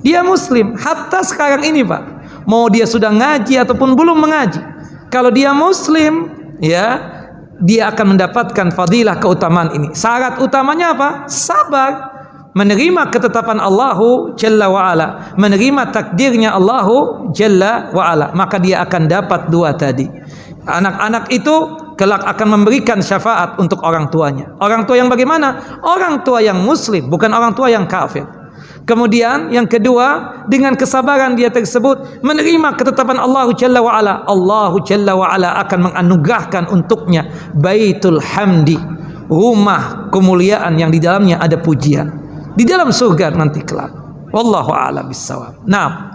dia Muslim. Hatta sekarang ini Pak, mau dia sudah ngaji ataupun belum mengaji, kalau dia Muslim, ya, dia akan mendapatkan fadilah keutamaan ini. Syarat utamanya apa? Sabar, menerima ketetapan Allahu Jalla wa'ala, menerima takdirnya Allahu Jalla wa'ala, maka dia akan dapat dua tadi. Anak-anak itu kelak akan memberikan syafaat untuk orang tuanya. Orang tua yang bagaimana? Orang tua yang muslim, bukan orang tua yang kafir. Kemudian yang kedua, dengan kesabaran dia tersebut menerima ketetapan Allah Jalla wa'ala. Allah Jalla wa'ala akan menganugerahkan untuknya Baitul Hamdi, rumah kemuliaan yang di dalamnya ada pujian di dalam surga nanti kelak. Wallahu a'lam bissawab. Nah,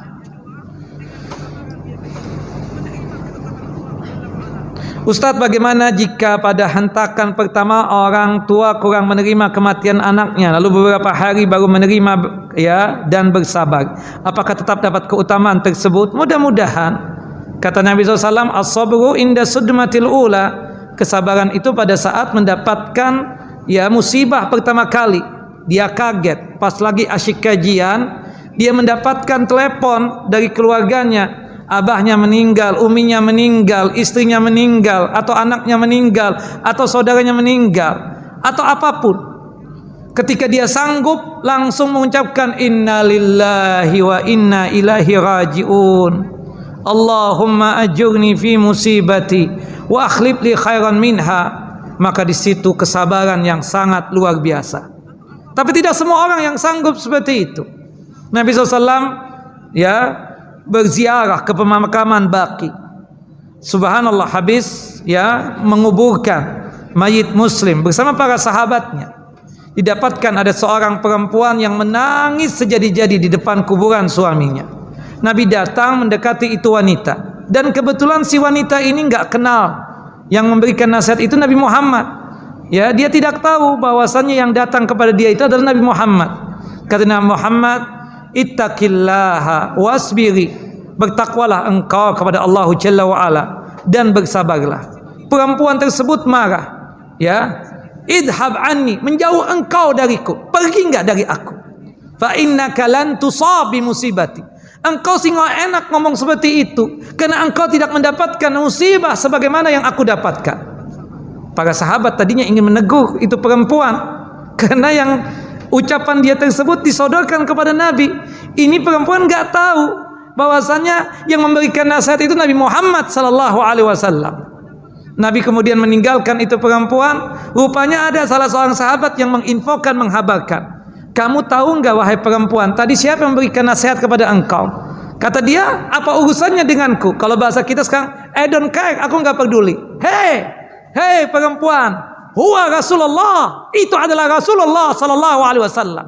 Ustadz, bagaimana jika pada hentakan pertama orang tua kurang menerima kematian anaknya, lalu beberapa hari baru menerima ya dan bersabar? Apakah tetap dapat keutamaan tersebut? Mudah-mudahan. Kata Nabi SAW, as-sabru inda sudmatil ula. Kesabaran itu pada saat mendapatkan ya musibah pertama kali. Dia kaget, pas lagi asyik kajian, dia mendapatkan telepon dari keluarganya. Abahnya meninggal, uminya meninggal, istrinya meninggal, atau anaknya meninggal, atau saudaranya meninggal, atau apapun. Ketika dia sanggup langsung mengucapkan inna lillahi wa inna ilaihi raji'un. Allahumma ajurni fi musibati wa akhlif li khairan minha. Maka di situ kesabaran yang sangat luar biasa. Tapi tidak semua orang yang sanggup seperti itu. Nabi SAW ya berziarah ke pemakaman Baqi. Subhanallah, habis ya menguburkan mayit muslim bersama para sahabatnya, didapatkan ada seorang perempuan yang menangis sejadi-jadi di depan kuburan suaminya. Nabi datang mendekati itu wanita, dan kebetulan si wanita ini nggak kenal yang memberikan nasihat itu Nabi Muhammad. Ya, dia tidak tahu bahwasannya yang datang kepada dia itu adalah Nabi Muhammad. Kata Nabi Muhammad, ittaqillaha wasbiri, bertakwalah engkau kepada Allah Jalla wa'ala dan bersabarlah. Perempuan tersebut marah, ya, idhab anni, menjauh engkau dariku, pergi enggak dari aku. Fa innaka lan tusabi musibati, engkau singo enak ngomong seperti itu karena engkau tidak mendapatkan musibah sebagaimana yang aku dapatkan. Para sahabat tadinya ingin menegur itu perempuan karena yang ucapan dia tersebut disodorkan kepada Nabi. Ini perempuan nggak tahu bahwasanya yang memberikan nasihat itu Nabi Muhammad sallallahu alaihi wasallam. Nabi kemudian meninggalkan itu perempuan. Rupanya ada salah seorang sahabat yang menginfokan, menghabarkan, kamu tahu nggak wahai perempuan, tadi siapa yang memberikan nasihat kepada engkau? Kata dia, apa urusannya denganku? Kalau bahasa kita sekarang, I don't care, aku nggak peduli. Hei perempuan, huwa Rasulullah, itu adalah Rasulullah sallallahu alaihi wasallam.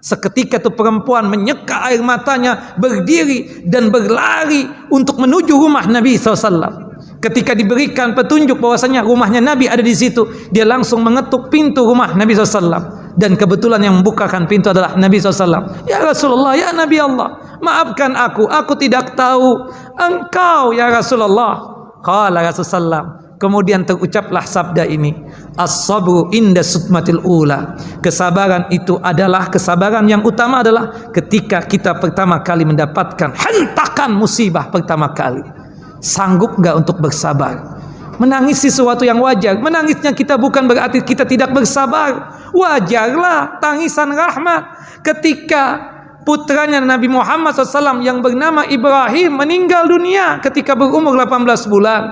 Seketika itu perempuan menyeka air matanya, berdiri dan berlari untuk menuju rumah Nabi SAW. Ketika diberikan petunjuk bahwasanya rumahnya Nabi ada di situ, dia langsung mengetuk pintu rumah Nabi SAW. Dan kebetulan yang membukakan pintu adalah Nabi SAW. Ya Rasulullah, ya Nabi Allah, maafkan aku tidak tahu engkau ya Rasulullah. Qala Rasulullah. Kemudian terucaplah sabda ini, as-sabru inda sutmatil ula. Kesabaran itu adalah, kesabaran yang utama adalah ketika kita pertama kali mendapatkan hentakan musibah pertama kali. Sanggup enggak untuk bersabar? Menangis sesuatu yang wajar. Menangisnya kita bukan berarti kita tidak bersabar. Wajarlah tangisan rahmat. Ketika putranya Nabi Muhammad SAW yang bernama Ibrahim meninggal dunia ketika berumur 18 bulan.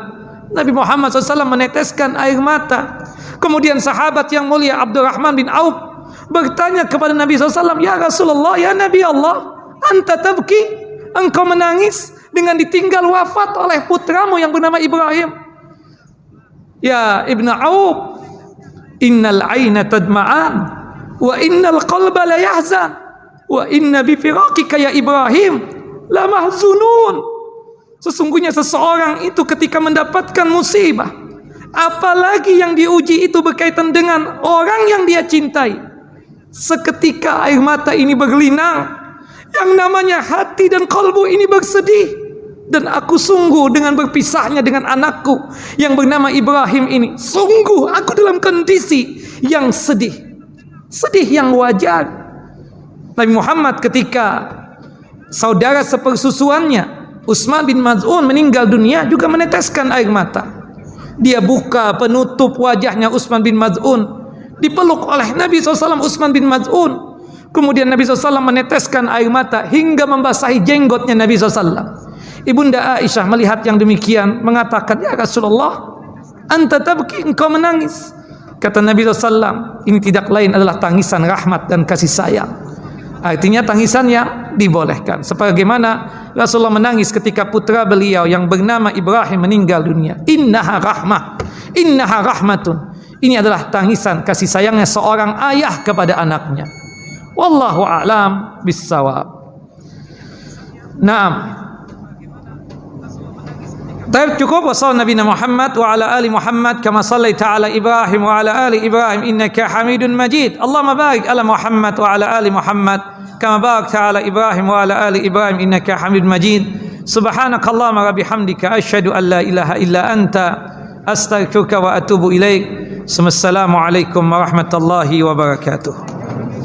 Nabi Muhammad SAW meneteskan air mata. Kemudian sahabat yang mulia Abdurrahman bin Auf bertanya kepada Nabi SAW, ya Rasulullah, ya Nabi Allah, anta tabki, engkau menangis dengan ditinggal wafat oleh putramu yang bernama Ibrahim. Ya Ibn Auf, innal aina tadma'an wa innal qalba la yahzan wa inna bi firaqika ya Ibrahim la mahzunun. Sesungguhnya seseorang itu ketika mendapatkan musibah, apalagi yang diuji itu berkaitan dengan orang yang dia cintai, seketika air mata ini berlinang, yang namanya hati dan kalbu ini bersedih. Dan aku sungguh dengan berpisahnya dengan anakku yang bernama Ibrahim ini, sungguh aku dalam kondisi yang sedih, sedih yang wajar. Nabi Muhammad ketika saudara sepersusuannya Utsman bin Maz'un meninggal dunia juga meneteskan air mata. Dia buka penutup wajahnya Utsman bin Maz'un, dipeluk oleh Nabi SAW Utsman bin Maz'un. Kemudian Nabi SAW meneteskan air mata hingga membasahi jenggotnya Nabi SAW. Ibunda Aisyah melihat yang demikian mengatakan, "Ya Rasulullah, anta tabki, engkau menangis." Kata Nabi SAW, ini tidak lain adalah tangisan rahmat dan kasih sayang. Artinya tangisannya dibolehkan. Sebagaimana Rasulullah menangis ketika putra beliau yang bernama Ibrahim meninggal dunia. Innaha rahmah, innaha rahmatun. Ini adalah tangisan kasih sayangnya seorang ayah kepada anaknya. Wallahu a'lam bissawab. Naam. Baik, cukup. Wassallallahu Nabi Muhammad wa ala ali Muhammad kama sallaita ala Ibrahim wa ala ali Ibrahim innaka Hamidun Majid. Allahumma barik ala Muhammad wa ala ali Muhammad kama barakta ala Ibrahim wa ala ali Ibrahim innaka Hamidun Majid. Subhanakallahumma wa bihamdika asyhadu an la ilaha illa anta astaghfiruka wa atubu ilaik. Assalamualaikum warahmatullahi wabarakatuh.